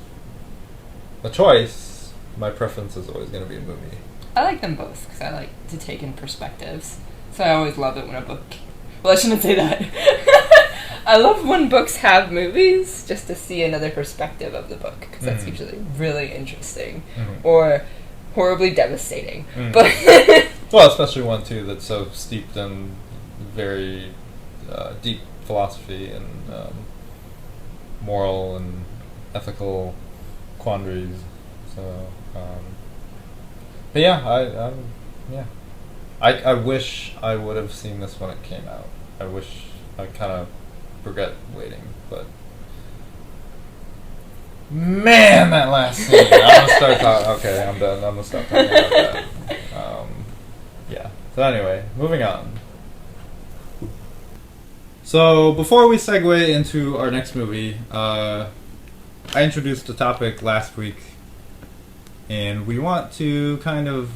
a choice, my preference is always going to be a movie. I like them both because I like to take in perspectives. So I always love it when a book... Well, I shouldn't say that. I love when books have movies just to see another perspective of the book, because that's usually really interesting. Or horribly devastating. But well, especially one too that's so steeped in very deep philosophy and moral and ethical quandaries. So, but yeah, I wish I would have seen this when it came out. I wish I kind of regret waiting, but man, that last scene. I'm gonna start talking. Okay, I'm done. I'm gonna stop talking about that. Yeah. So anyway, moving on. So before we segue into our next movie, I introduced a topic last week, and we want to kind of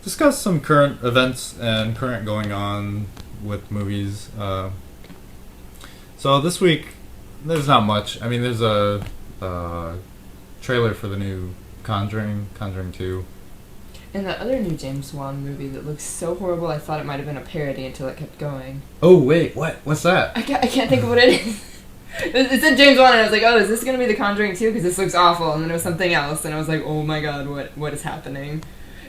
discuss some current events and current going on with movies. So this week, there's not much. I mean, there's a trailer for the new Conjuring 2. And that other new James Wan movie that looks so horrible, I thought it might have been a parody until it kept going. Oh, wait, what? What's that? I can't think of what it is. It said James Wan, and I was like, oh, is this going to be The Conjuring 2? Because this looks awful. And then it was something else, and I was like, oh my god, what is happening?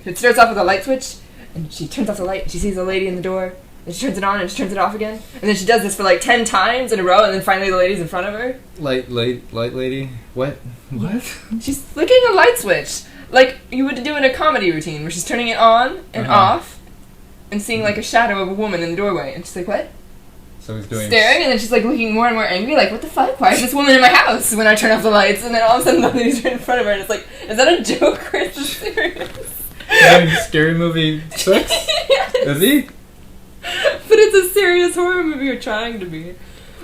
It starts off with a light switch, and she turns off the light, and she sees a lady in the door, and she turns it on, and she turns it off again. And then she does this for like 10 times in a row, and then finally the lady's in front of her. Light lady? What? She's flicking a light switch. Like you would do in a comedy routine, where she's turning it on and off, and seeing like a shadow of a woman in the doorway. And she's like, what? So he's doing... Staring, and then she's like looking more and more angry, like, what the fuck? Why is this woman in my house when I turn off the lights? And then all of a sudden the lady's right in front of her, and it's like, is that a joke or is this serious? Scary Movie 6? Yes. Is he? But it's a serious horror movie, or trying to be.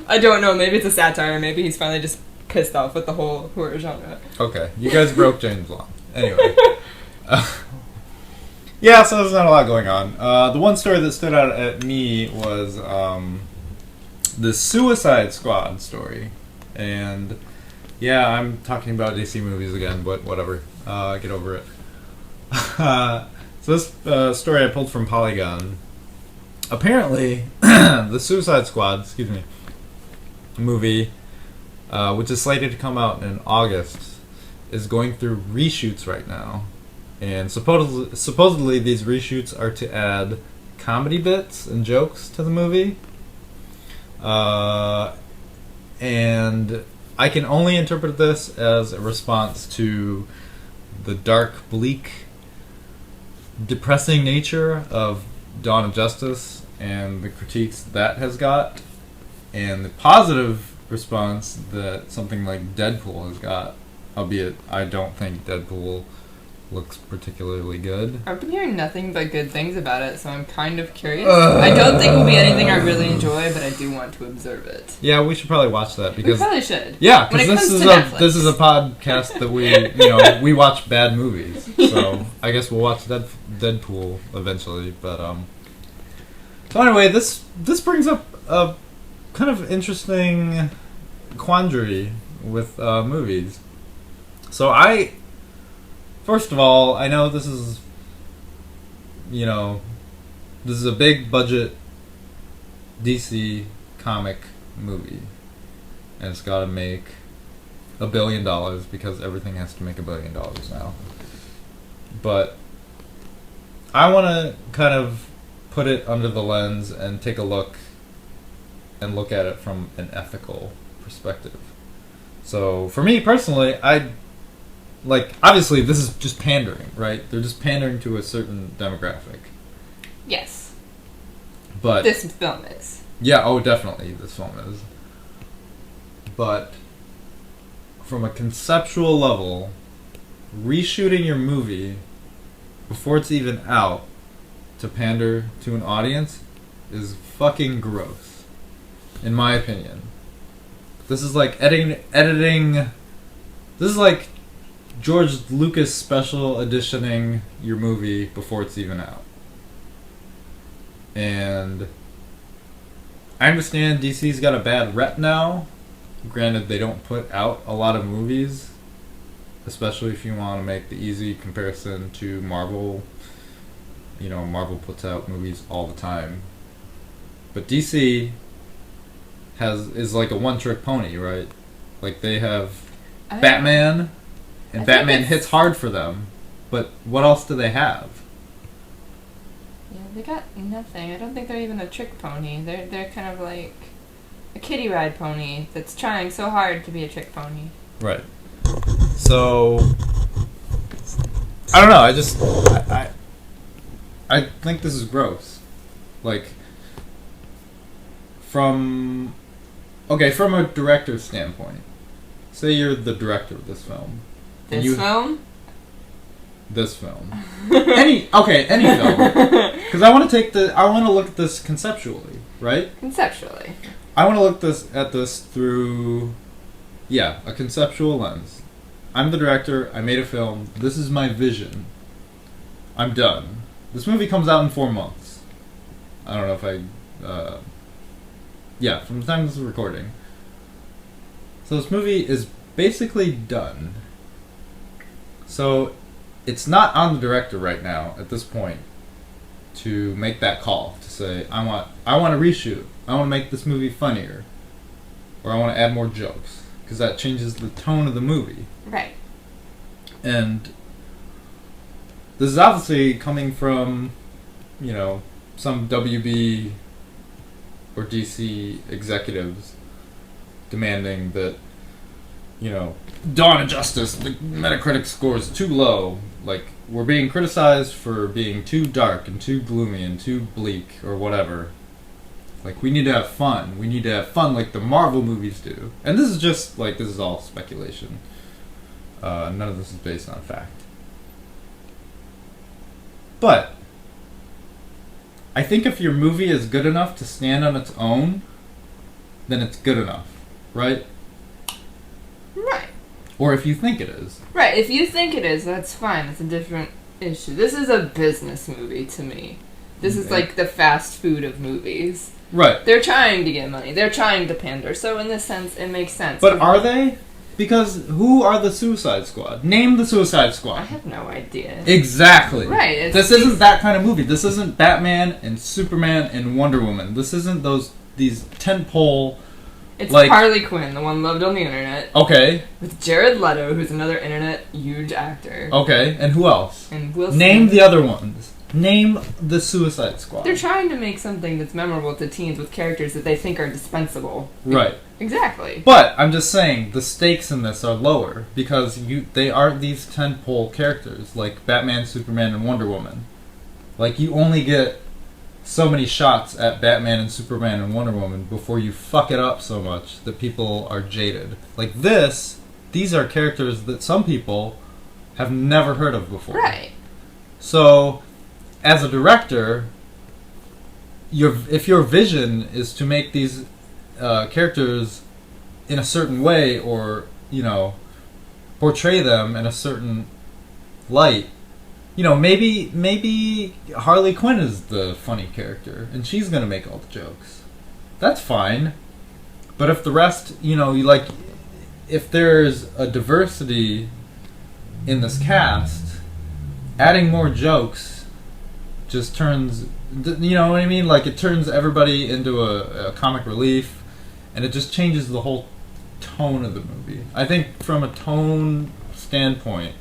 I don't know, maybe it's a satire, maybe he's finally just pissed off with the whole horror genre. Okay, you guys broke James Wan. Anyway. Yeah, so there's not a lot going on. The one story that stood out at me was the Suicide Squad story. And yeah, I'm talking about DC movies again, but whatever. Get over it. So this story I pulled from Polygon. Apparently, the Suicide Squad, movie, which is slated to come out in August, is going through reshoots right now. And supposedly these reshoots are to add comedy bits and jokes to the movie. And I can only interpret this as a response to the dark, bleak, depressing nature of Dawn of Justice and the critiques that has got, and the positive response that something like Deadpool has got, albeit I don't think Deadpool looks particularly good. I've been hearing nothing but good things about it, so I'm kind of curious. I don't think it will be anything I really enjoy, but I do want to observe it. Yeah, we should probably watch that, because we probably should. Yeah, because this is a podcast that we watch bad movies. So I guess we'll watch Deadpool eventually. But so anyway, this brings up a kind of interesting quandary with movies. So first of all, I know this is a big budget DC comic movie, and it's got to make $1 billion because everything has to make $1 billion now. But I want to kind of put it under the lens and take a look at it from an ethical perspective. So for me personally, obviously this is just pandering, right? They're just pandering to a certain demographic. Yes. But this film is. Yeah, oh definitely this film is. But from a conceptual level, reshooting your movie before it's even out to pander to an audience is fucking gross, in my opinion. This is like editing. This is like George Lucas special editioning your movie before it's even out. And I understand DC's got a bad rep now. Granted, they don't put out a lot of movies, especially if you want to make the easy comparison to Marvel. Marvel puts out movies all the time. But DC is like a one-trick pony, right? Like they have Batman, and Batman hits hard for them. But what else do they have? Yeah, They got nothing. I don't think they're even a trick pony. They're kind of like a kiddie ride pony that's trying so hard to be a trick pony. Right. So I don't know. I think this is gross. Like from a director's standpoint. Say you're the director of this film. This film? This film. Any film. Because I want to look at this conceptually, right? Conceptually. I want to look at this through, a conceptual lens. I'm the director. I made a film. This is my vision. I'm done. This movie comes out in 4 months. I don't know if from the time this is recording. So this movie is basically done. So it's not on the director right now at this point to make that call to say I want to reshoot. I want to make this movie funnier, or I want to add more jokes, because that changes the tone of the movie. Right. And this is obviously coming from, some WB or DC executives demanding that, Dawn of Justice, the Metacritic score is too low. Like, we're being criticized for being too dark and too gloomy and too bleak or whatever. Like, we need to have fun. We need to have fun like the Marvel movies do. And this is just, this is all speculation. None of this is based on fact. But I think if your movie is good enough to stand on its own, then it's good enough, right? Right. Or if you think it is. Right, if you think it is, that's fine. It's a different issue. This is a business movie to me. This is like the fast food of movies. Right. They're trying to get money. They're trying to pander. So in this sense, it makes sense. But are they? Because who are the Suicide Squad? Name the Suicide Squad. I have no idea. Exactly. Right. This isn't that kind of movie. This isn't Batman and Superman and Wonder Woman. This isn't these tentpole. It's Harley Quinn, the one loved on the internet. Okay. With Jared Leto, who's another internet huge actor. Okay, and who else? And Will Smith. Name the other ones. Name the Suicide Squad. They're trying to make something that's memorable to teens with characters that they think are dispensable. Right. Exactly. But I'm just saying the stakes in this are lower because they aren't these tentpole characters like Batman, Superman, and Wonder Woman. Like, you only get so many shots at Batman and Superman and Wonder Woman before you fuck it up so much that people are jaded. Like these are characters that some people have never heard of before. Right. So, as a director, if your vision is to make these characters in a certain way, or portray them in a certain light, maybe Harley Quinn is the funny character and she's gonna make all the jokes. That's fine. But if the rest, if there's a diversity in this cast, adding more jokes just turns, you know what I mean? Like, it turns everybody into a comic relief, and it just changes the whole tone of the movie. I think from a tone standpoint,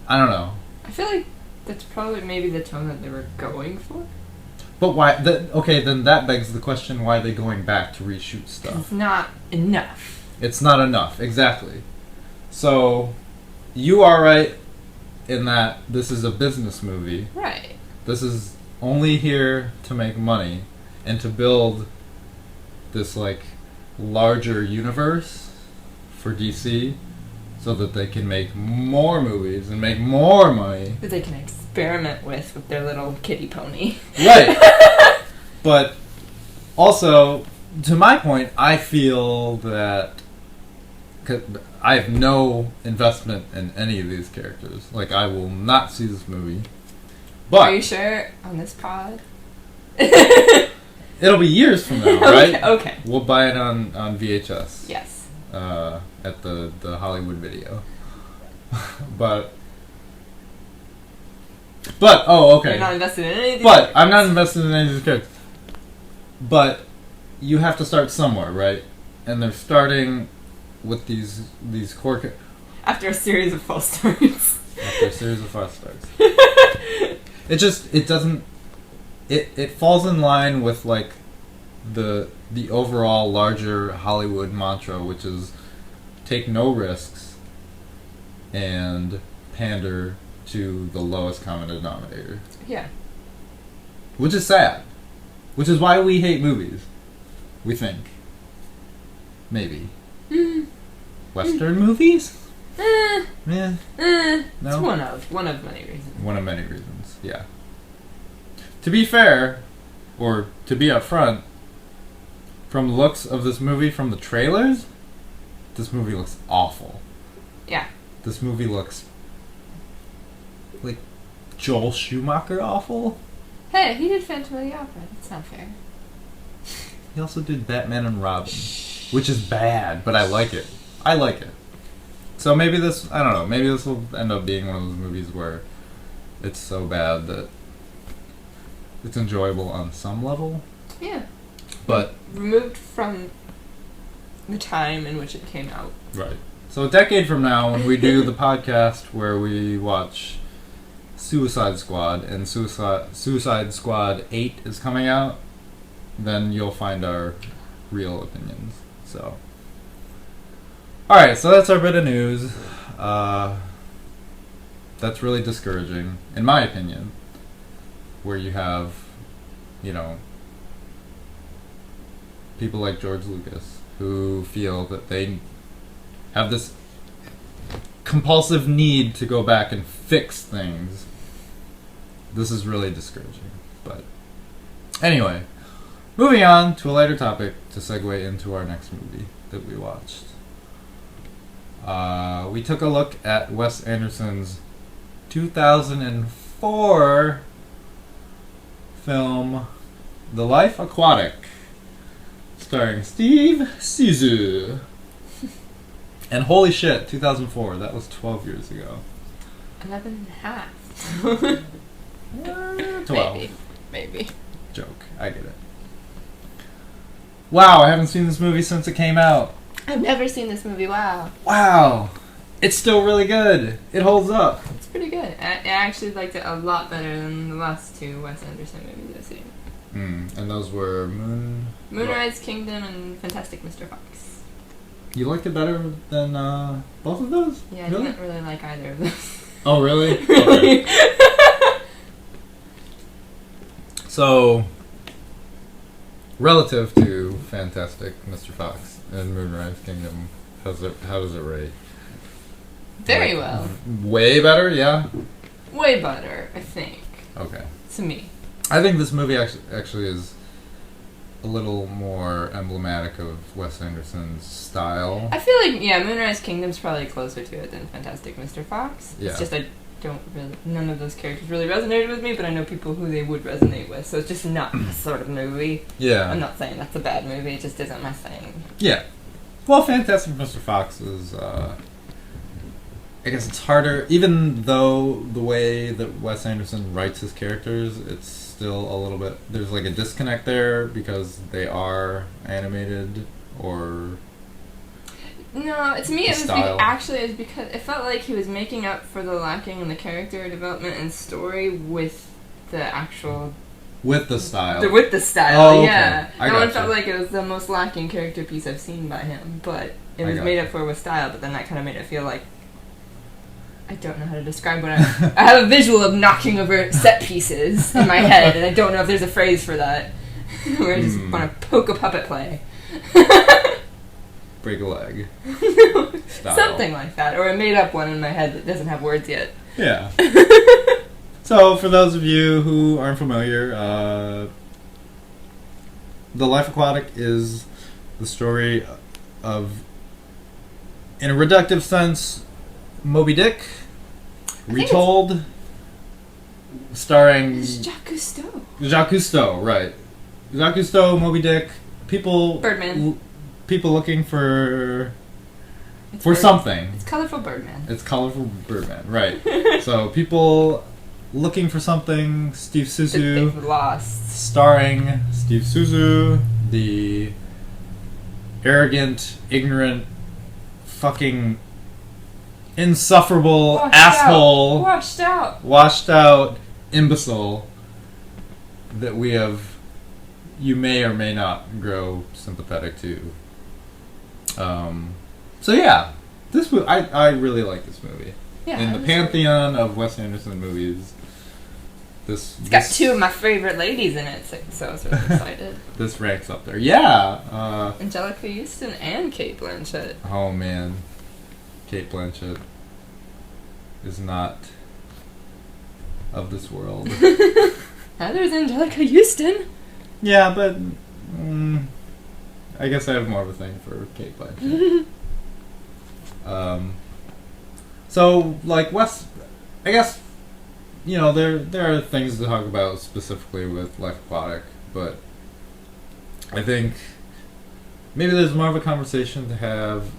I don't know. I feel like that's probably maybe the tone that they were going for. But why? Then that begs the question: why are they going back to reshoot stuff? It's not enough. It's not enough, exactly. So, you are right in that this is a business movie. Right. This is only here to make money and to build this larger universe for DC, so that they can make more movies and make more money. That they can experiment with their little kitty pony. Right. But also, to my point, I feel that I have no investment in any of these characters. Like, I will not see this movie. But are you sure on this pod? It'll be years from now, right? Okay. We'll buy it on VHS. Yes. At the Hollywood Video. But okay. You're not invested in any of these But characters. I'm not invested in any of these characters. But you have to start somewhere, right? And they're starting with these core after a series of false starts. after a series of false starts. it doesn't. It falls in line with like the overall larger Hollywood mantra, which is take no risks and pander to the lowest common denominator. Yeah. Which is sad. Which is why we hate movies. We think. Maybe. Western movies? Yeah. No? It's one of many reasons. One of many reasons, yeah. To be fair, or to be upfront, from the looks of this movie, from the trailers, this movie looks awful. Yeah. This movie looks like Joel Schumacher awful. Hey, he did Phantom of the Opera. That's not fair. He also did Batman and Robin, which is bad, but I like it. I like it. So maybe this, I don't know, maybe this will end up being one of those movies where it's so bad that it's enjoyable on some level. Yeah. But removed from the time in which it came out. Right. So a decade from now, when we do the podcast where we watch Suicide Squad, and Suicide Squad 8 is coming out, then you'll find our real opinions. So, alright, so that's our bit of news. That's really discouraging, in my opinion, where you have, you know, people like George Lucas who feel that they have this compulsive need to go back and fix things. This is really discouraging. But anyway, moving on to a lighter topic to segue into our next movie that we watched. We took a look at Wes Anderson's 2004 film, The Life Aquatic, starring Steve Zissou. And holy shit, 2004, that was 12 years ago. 11 and a half. 12. Maybe. Joke, I get it. Wow, I haven't seen this movie since it came out. I've never seen this movie, wow. Wow, it's still really good. It holds up. It's pretty good. I actually liked it a lot better than the last two Wes Anderson movies I've seen. And those were Moonrise Kingdom and Fantastic Mr. Fox. You liked it better than both of those? Yeah, really? I didn't really like either of those. Oh, really? Really? Okay. So, relative to Fantastic Mr. Fox and Moonrise Kingdom, how does it rate? Very well. Way better, yeah? Way better, I think. Okay. To me. I think this movie actually is a little more emblematic of Wes Anderson's style. I feel like, yeah, Moonrise Kingdom's probably closer to it than Fantastic Mr. Fox. Yeah. It's just none of those characters really resonated with me, but I know people who they would resonate with, so it's just not my sort of movie. Yeah. I'm not saying that's a bad movie, it just isn't my thing. Yeah. Well, Fantastic Mr. Fox is, I guess it's harder, even though the way that Wes Anderson writes his characters, it's still a little bit, there's like a disconnect there because they are animated or... No, to me it was style. It was because it felt like he was making up for the lacking in the character development and story with the actual... With the style. With the style, oh, okay. yeah. That one felt like it was the most lacking character piece I've seen by him, but it was made up for with style, but then that kind of made it feel like... I don't know how to describe what I have a visual of knocking over set pieces in my head, and I don't know if there's a phrase for that. Where I just want to poke a puppet play. Break a leg. Something like that. Or I made up one in my head that doesn't have words yet. Yeah. So, for those of you who aren't familiar, The Life Aquatic is the story of, in a reductive sense, Moby Dick, retold, starring... Jacques Cousteau. Jacques Cousteau, right. Jacques Cousteau, Moby Dick, Birdman. People looking for something. It's colorful Birdman. It's colorful Birdman, right. So, people looking for something, Steve Zissou. They've lost. Starring Steve Zissou, the arrogant, ignorant, fucking... insufferable asshole, washed out, imbecile that you may or may not grow sympathetic to. So yeah, I really like this movie. Yeah, in the pantheon of Wes Anderson movies, it's got two of my favorite ladies in it, so I was really excited. This ranks up there. Yeah. Angelica Houston and Cate Blanchett. Oh man, Cate Blanchett is not of this world. Neither is Angelica Houston. Yeah, but I guess I have more of a thing for Cate Blanchett. So, like, Wes, I guess, you know, there are things to talk about specifically with Life Aquatic, but I think maybe there's more of a conversation to have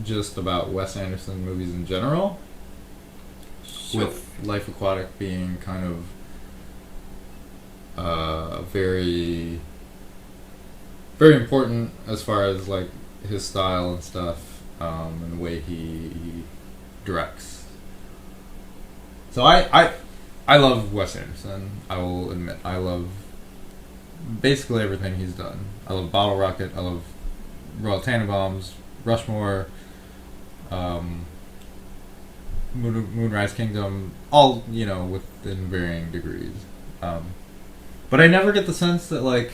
just about Wes Anderson movies in general, Sure. with Life Aquatic being kind of very, very important as far as, like, his style and stuff, and the way he directs. So I love Wes Anderson. I will admit I love basically everything he's done. I love Bottle Rocket. I love Royal Tenenbaums, Rushmore, Moonrise Kingdom. All, you know, within varying degrees. But I never get the sense that like,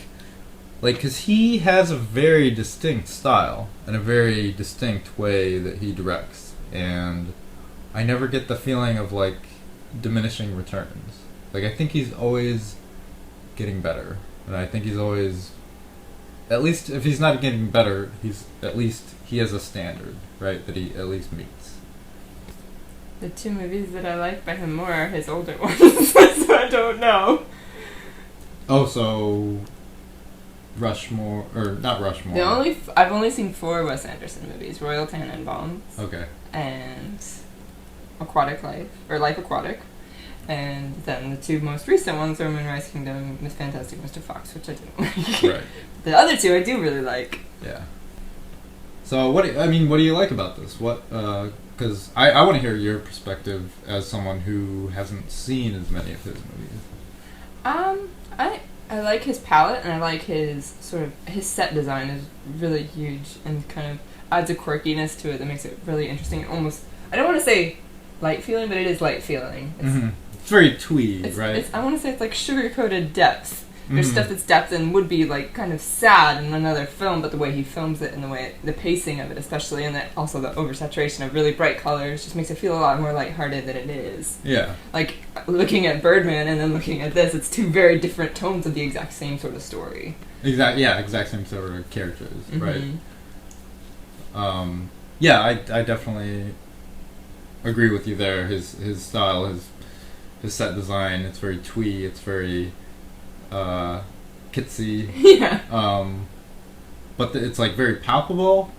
because he has a very distinct style and a very distinct way that he directs, and I never get the feeling of, like, diminishing returns. Like, I think he's always getting better, and I think he's always, at least if he's not getting better, he has a standard, right, that he at least meets. The two movies that I like by him more are his older ones, so I don't know. Oh, so Rushmore, or not Rushmore. I've only seen 4 Wes Anderson movies: Royal Tenenbaums, Okay. and Life Aquatic, and then the 2 most recent ones are Moonrise Kingdom, Miss Fantastic Mr. Fox, which I didn't like. Right. The other 2 I do really like. Yeah. So what do you like about this? What? Because I want to hear your perspective as someone who hasn't seen as many of his movies. I like his palette, and I like his set design is really huge and kind of adds a quirkiness to it that makes it really interesting. Almost, I don't want to say light feeling, but it is light feeling. It's very twee, right? I want to say it's like sugar-coated depth. There's stuff that's depth and would be like kind of sad in another film, but the way he films it and the pacing of it especially, and also the oversaturation of really bright colors just makes it feel a lot more lighthearted than it is. Yeah. Like, looking at Birdman and then looking at this, it's 2 very different tones of the exact same sort of story. Exact same sort of characters, right? Yeah, I definitely agree with you there. His style, his set design, it's very twee, it's very kitsy. Yeah. But it's like very palpable.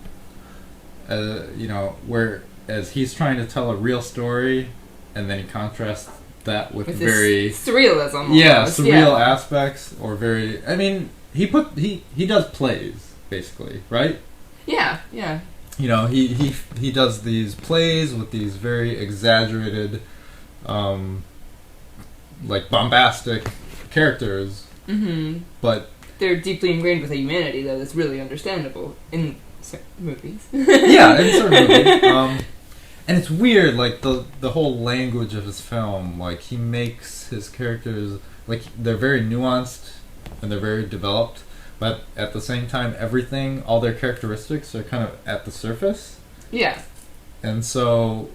You know, whereas he's trying to tell a real story, and then he contrasts that with very surrealism. Almost. Yeah, surreal aspects, or very. I mean, he does plays basically, right? Yeah. Yeah. You know, he does these plays with these very exaggerated, like bombastic characters, but they're deeply ingrained with a humanity though that's really understandable in certain movies. Yeah, in certain movies. And it's weird, like the whole language of his film. Like, he makes his characters, like, they're very nuanced and they're very developed, but at the same time, all their characteristics are kind of at the surface. Yeah. And so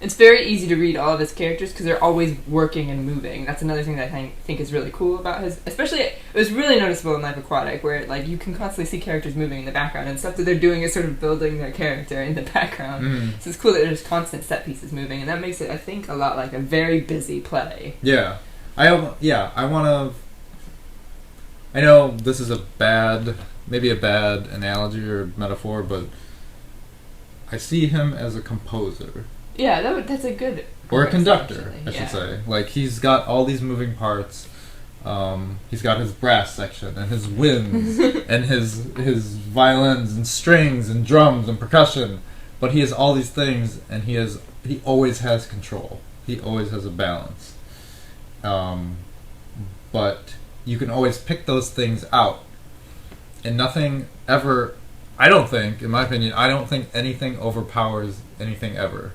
it's very easy to read all of his characters because they're always working and moving. That's another thing that I think is really cool about his. Especially, it was really noticeable in Life Aquatic, where like you can constantly see characters moving in the background, and stuff that they're doing is sort of building their character in the background. So it's cool that there's constant set pieces moving, and that makes it, I think, a lot like a very busy play. Yeah, I know this is maybe a bad analogy or metaphor, but I see him as a composer. Yeah, that's a good... Or a conductor, I should say. Like, he's got all these moving parts. He's got his brass section, and his winds, and his violins, and strings, and drums, and percussion. But he has all these things, and he always has control. He always has a balance. Um, but you can always pick those things out. And nothing ever, I don't think, in my opinion, I don't think anything overpowers anything ever.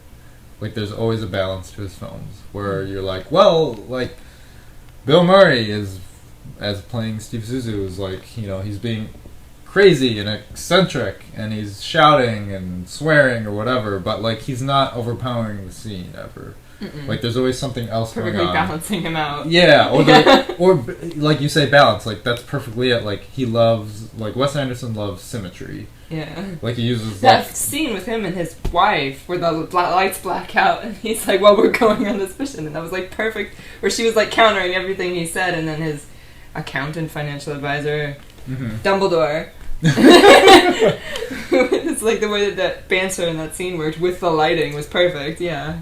Like, there's always a balance to his films where you're like, well, like, Bill Murray is, as playing Steve Zissou, is like, you know, he's being crazy and eccentric and he's shouting and swearing or whatever, but, like, he's not overpowering the scene ever. Mm-mm. Like, there's always something else going Perfectly on. balancing him out. Yeah, or like you say, balance. Like, that's perfectly it. Like, he loves, like, Wes Anderson loves symmetry. Yeah. Like, he uses, that like, scene with him and his wife where the lights black out and he's like, well, we're going on this mission, and that was like perfect, where she was like countering everything he said, and then his accountant, financial advisor, Dumbledore. It's like the way that banter in that scene worked with the lighting was perfect. Yeah.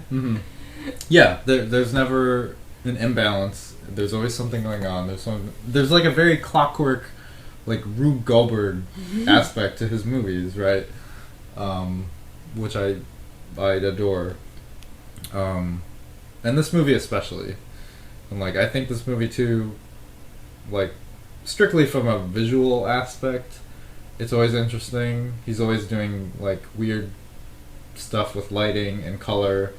Yeah, there's never an imbalance. There's always something going on. There's like a very clockwork, like, Rube Goldberg aspect to his movies, right? Which I'd adore. And this movie especially. And, like, I think this movie too, like, strictly from a visual aspect, it's always interesting. He's always doing, like, weird stuff with lighting and color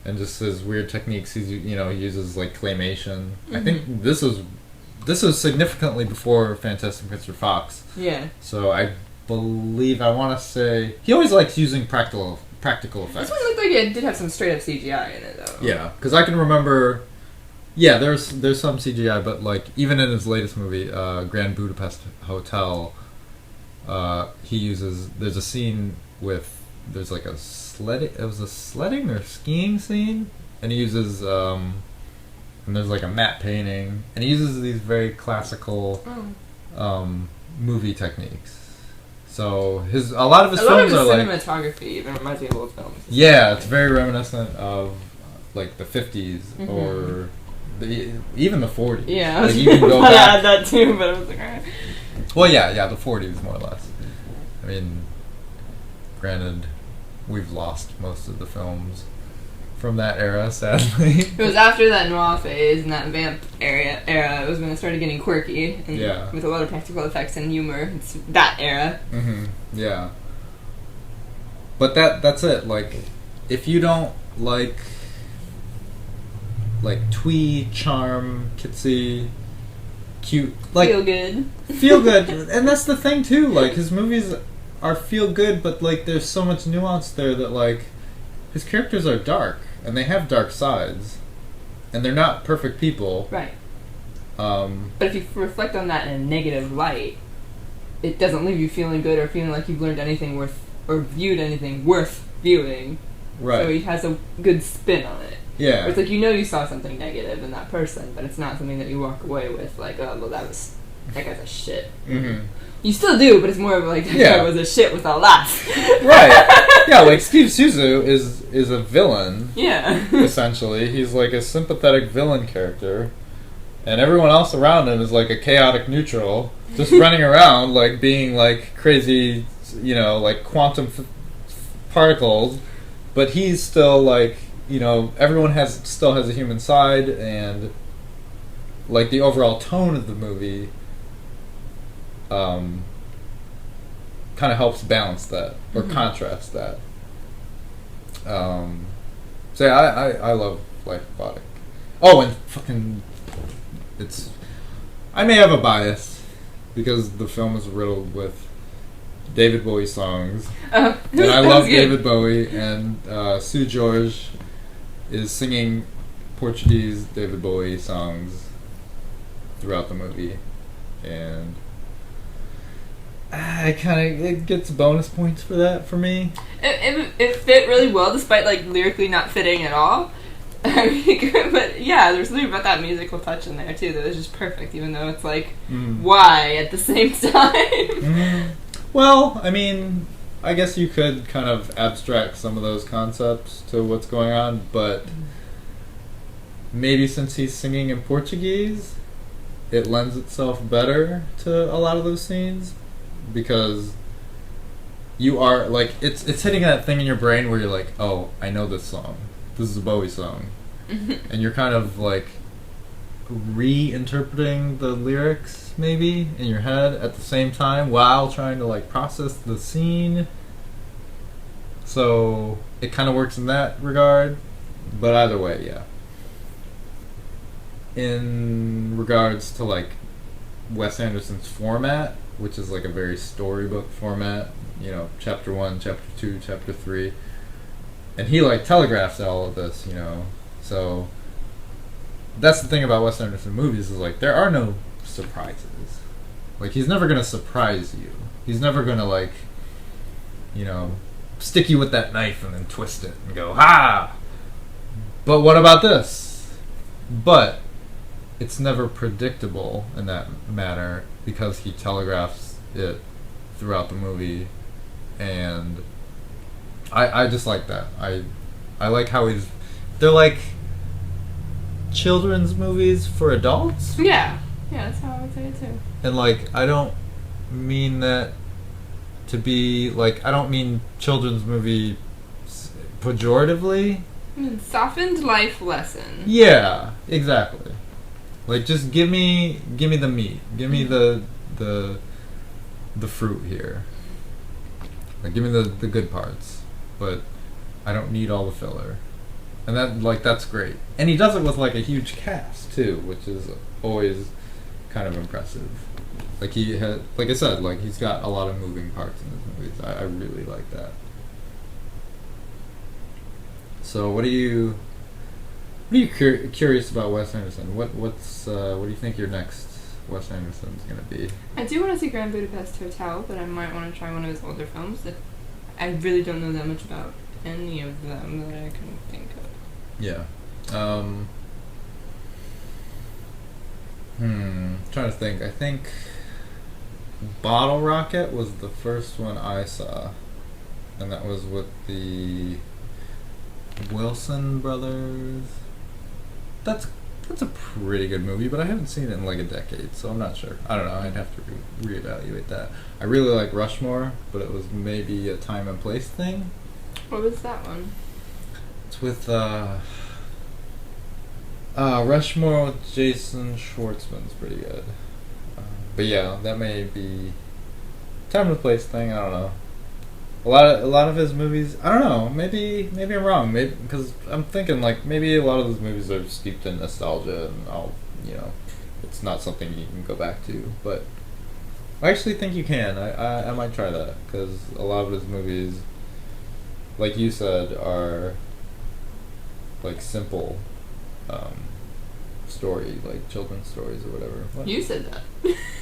and just his weird techniques. He uses, like, claymation. I think this was significantly before Fantastic Mr. Fox. Yeah. So I want to say he always likes using practical effects. This one looked like it did have some straight up CGI in it, though. Yeah, because I can remember. Yeah, there's some CGI, but, like, even in his latest movie, Grand Budapest Hotel, there's a scene there's like a sledding. It was a sledding or skiing scene, and he uses and there's like a matte painting, and he uses these very classical movie techniques. So a lot of his films are like cinematography even reminds me of old films. Yeah, it's very reminiscent of, like, the 50s or even the 40s. Yeah, like, you can go I back. had that too, but I was like, alright. Well, yeah, the 40s more or less. I mean, granted, we've lost most of the films from that era, sadly. It was after that noir phase and that vamp era. It was when it started getting quirky and with a lot of practical effects and humor. It's that era. Yeah. But that's it. Like, if you don't like twee, charm, kitsy, cute, like, feel good, and that's the thing too. Like, his movies are feel good, but, like, there's so much nuance there that, like, his characters are dark and they have dark sides, and they're not perfect people. Right. But if you reflect on that in a negative light, it doesn't leave you feeling good or feeling like you've learned anything or viewed anything worth viewing. Right. So he has a good spin on it. Yeah. Where it's like, you saw something negative in that person, but it's not something that you walk away with like, oh, well, that guy's a shit. You still do, but it's more of like, that guy was a shit with a laugh. Right. Yeah, like, Steve Zissou is a villain. Yeah. Essentially. He's like a sympathetic villain character. And everyone else around him is like a chaotic neutral. Just running around, like, being, like, crazy, like, quantum particles. But he's still, like, everyone still has a human side, and, like, the overall tone of the movie kind of helps balance that or contrast that. So yeah, I love Life Aquatic. Oh, and fucking, I may have a bias because the film is riddled with David Bowie songs, and I love David Bowie, and Sue George is singing Portuguese David Bowie songs throughout the movie, and it gets bonus points for that for me. It fit really well, despite, like, lyrically not fitting at all. But yeah, there's something about that musical touch in there too that is just perfect, even though it's like, why at the same time? Well, I mean, I guess you could kind of abstract some of those concepts to what's going on, but maybe since he's singing in Portuguese, it lends itself better to a lot of those scenes, because you are, like, it's hitting that thing in your brain where you're like, oh, I know this song. This is a Bowie song. And you're kind of, like, reinterpreting the lyrics maybe in your head at the same time while trying to like process the scene. So it kind of works in that regard, but either way, yeah. In regards to like Wes Anderson's format, which is like a very storybook format, you know, chapter 1, chapter 2, chapter 3, and he like telegraphs all of this, you know. So that's the thing about Wes Anderson movies is like there are no surprises. Like he's never gonna surprise you. He's never gonna like, you know, stick you with that knife and then twist it and go, ha! But what about this? But it's never predictable in that manner because he telegraphs it throughout the movie, and I just like that. I like how they're like children's movies for adults. Yeah, that's how I would say it too. And like I don't mean that to be like, I don't mean children's movie pejoratively. Softened life lesson. Yeah, exactly. Like just give me the meat. Give me the fruit here. Like give me the good parts. But I don't need all the filler. And that's great. And he does it with like a huge cast too, which is always kind of impressive. Like he had, like I said, like he's got a lot of moving parts in his movies. I really like that. So what do you curious about Wes Anderson? What do you think your next Wes Anderson's gonna be? I do want to see Grand Budapest Hotel, but I might want to try one of his older films. I really don't know that much about any of them that I can think of. Yeah. Trying to think. I think Bottle Rocket was the first one I saw, and that was with the Wilson brothers. That's a pretty good movie, but I haven't seen it in like a decade, so I'm not sure. I don't know. I'd have to reevaluate that. I really like Rushmore, but it was maybe a time and place thing. What was that one? It's with Rushmore with Jason Schwartzman's pretty good. But yeah, that may be time and place thing. I don't know. A lot of his movies. I don't know. Maybe I'm wrong. Maybe because I'm thinking like maybe a lot of those movies are steeped in nostalgia, and it's not something you can go back to. But I actually think you can. I might try that because a lot of his movies, like you said, are like simple story, like children's stories or whatever. What? You said that.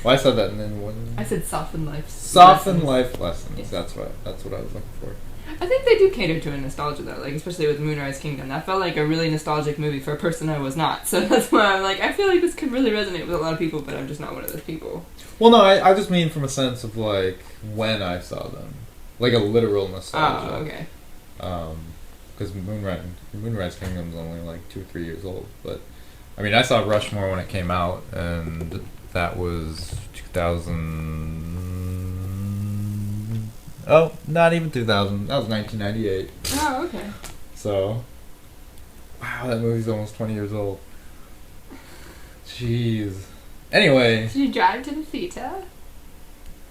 Well, I said that, and then one. I said soften life. Soften life lessons. Yes. That's what I was looking for. I think they do cater to a nostalgia though, like especially with Moonrise Kingdom. That felt like a really nostalgic movie for a person I was not. So that's why I'm like, I feel like this could really resonate with a lot of people, but I'm just not one of those people. Well, no, I just mean from a sense of like when I saw them, like a literal nostalgia. Oh, okay. Because Moonrise Kingdom's only like 2 or 3 years old, but I mean, I saw Rushmore when it came out, and that was 2000. Oh, not even 2000. That was 1998. Oh, okay. So, wow, that movie's almost 20 years old. Jeez. Anyway. Did you drive to the theater?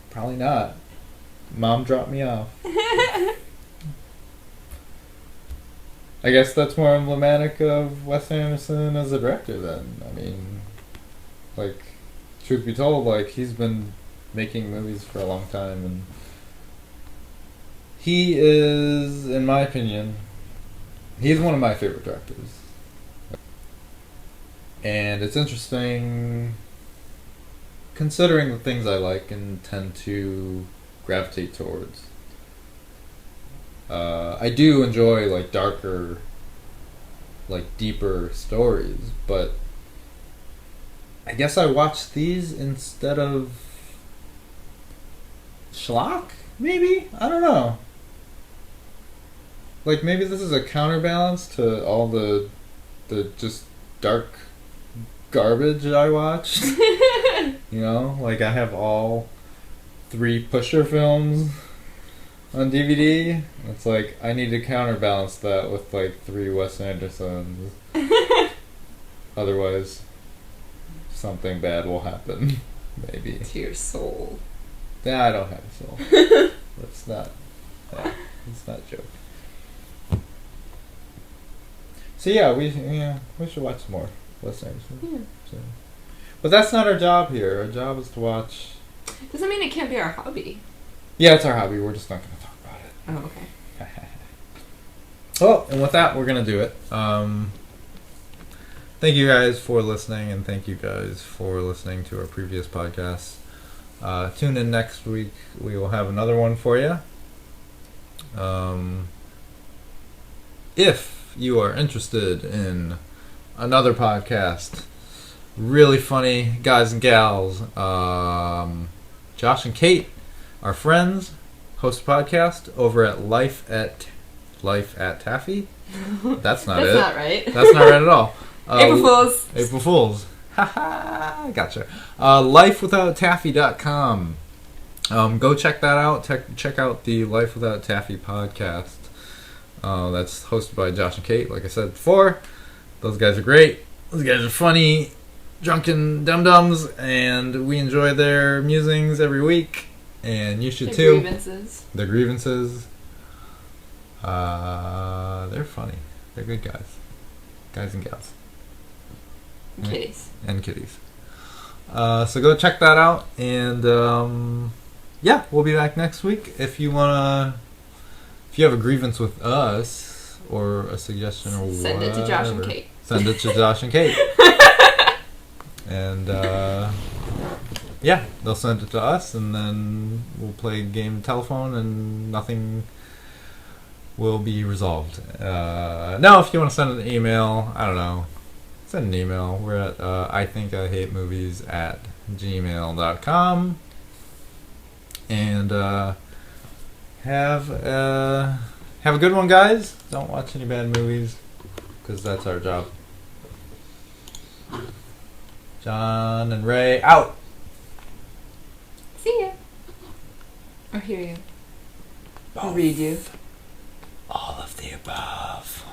Probably not. Mom dropped me off. I guess that's more emblematic of Wes Anderson as a director then. I mean, like, truth be told, like, he's been making movies for a long time, and he is, in my opinion, he's one of my favorite directors. And it's interesting, considering the things I like and tend to gravitate towards. I do enjoy like darker, like deeper stories, but I guess I watch these instead of schlock, maybe? I don't know. Like maybe this is a counterbalance to all the just dark garbage I watched. You know, like I have all 3 Pusher films on DVD. It's like I need to counterbalance that with like 3 Wes Andersons. Otherwise, something bad will happen. Maybe. To your soul. Yeah, I don't have a soul. Let's not joke. So yeah, we should watch some more listeners. Yeah. So. But that's not our job here. Our job is to watch. Doesn't mean it can't be our hobby. Yeah, it's our hobby. We're just not going to talk about it. Oh, okay. Well, and with that, we're going to do it. Thank you guys for listening, and thank you guys for listening to our previous podcasts. Tune in next week. We will have another one for you. If you are interested in another podcast, really funny guys and gals, Josh and Kate, our friends, host a podcast over at Life at Taffy. That's not it. That's not right. That's not right at all. April Fools. April Fools. Haha, gotcha. Lifewithoutaffy.com. Go check that out. Check out the Life Without Taffy podcast. That's hosted by Josh and Kate, like I said before. Those guys are great. Those guys are funny, drunken dum-dums, and we enjoy their musings every week. And you should too. Their grievances. They're funny. They're good guys. Guys and gals. Kitties. And kitties. So go check that out. And yeah, we'll be back next week. If you have a grievance with us or a suggestion or whatever, send it to Josh and Kate. Send it to Josh and Kate. And yeah, they'll send it to us, and then we'll play a game of telephone, and nothing will be resolved. Now, if you want to send an email, I don't know, send an email. We're at ithinkIhatemovies@gmail.com. And have a good one, guys. Don't watch any bad movies, because that's our job. John and Ray out. See ya. Or hear you. Or read you. All of the above.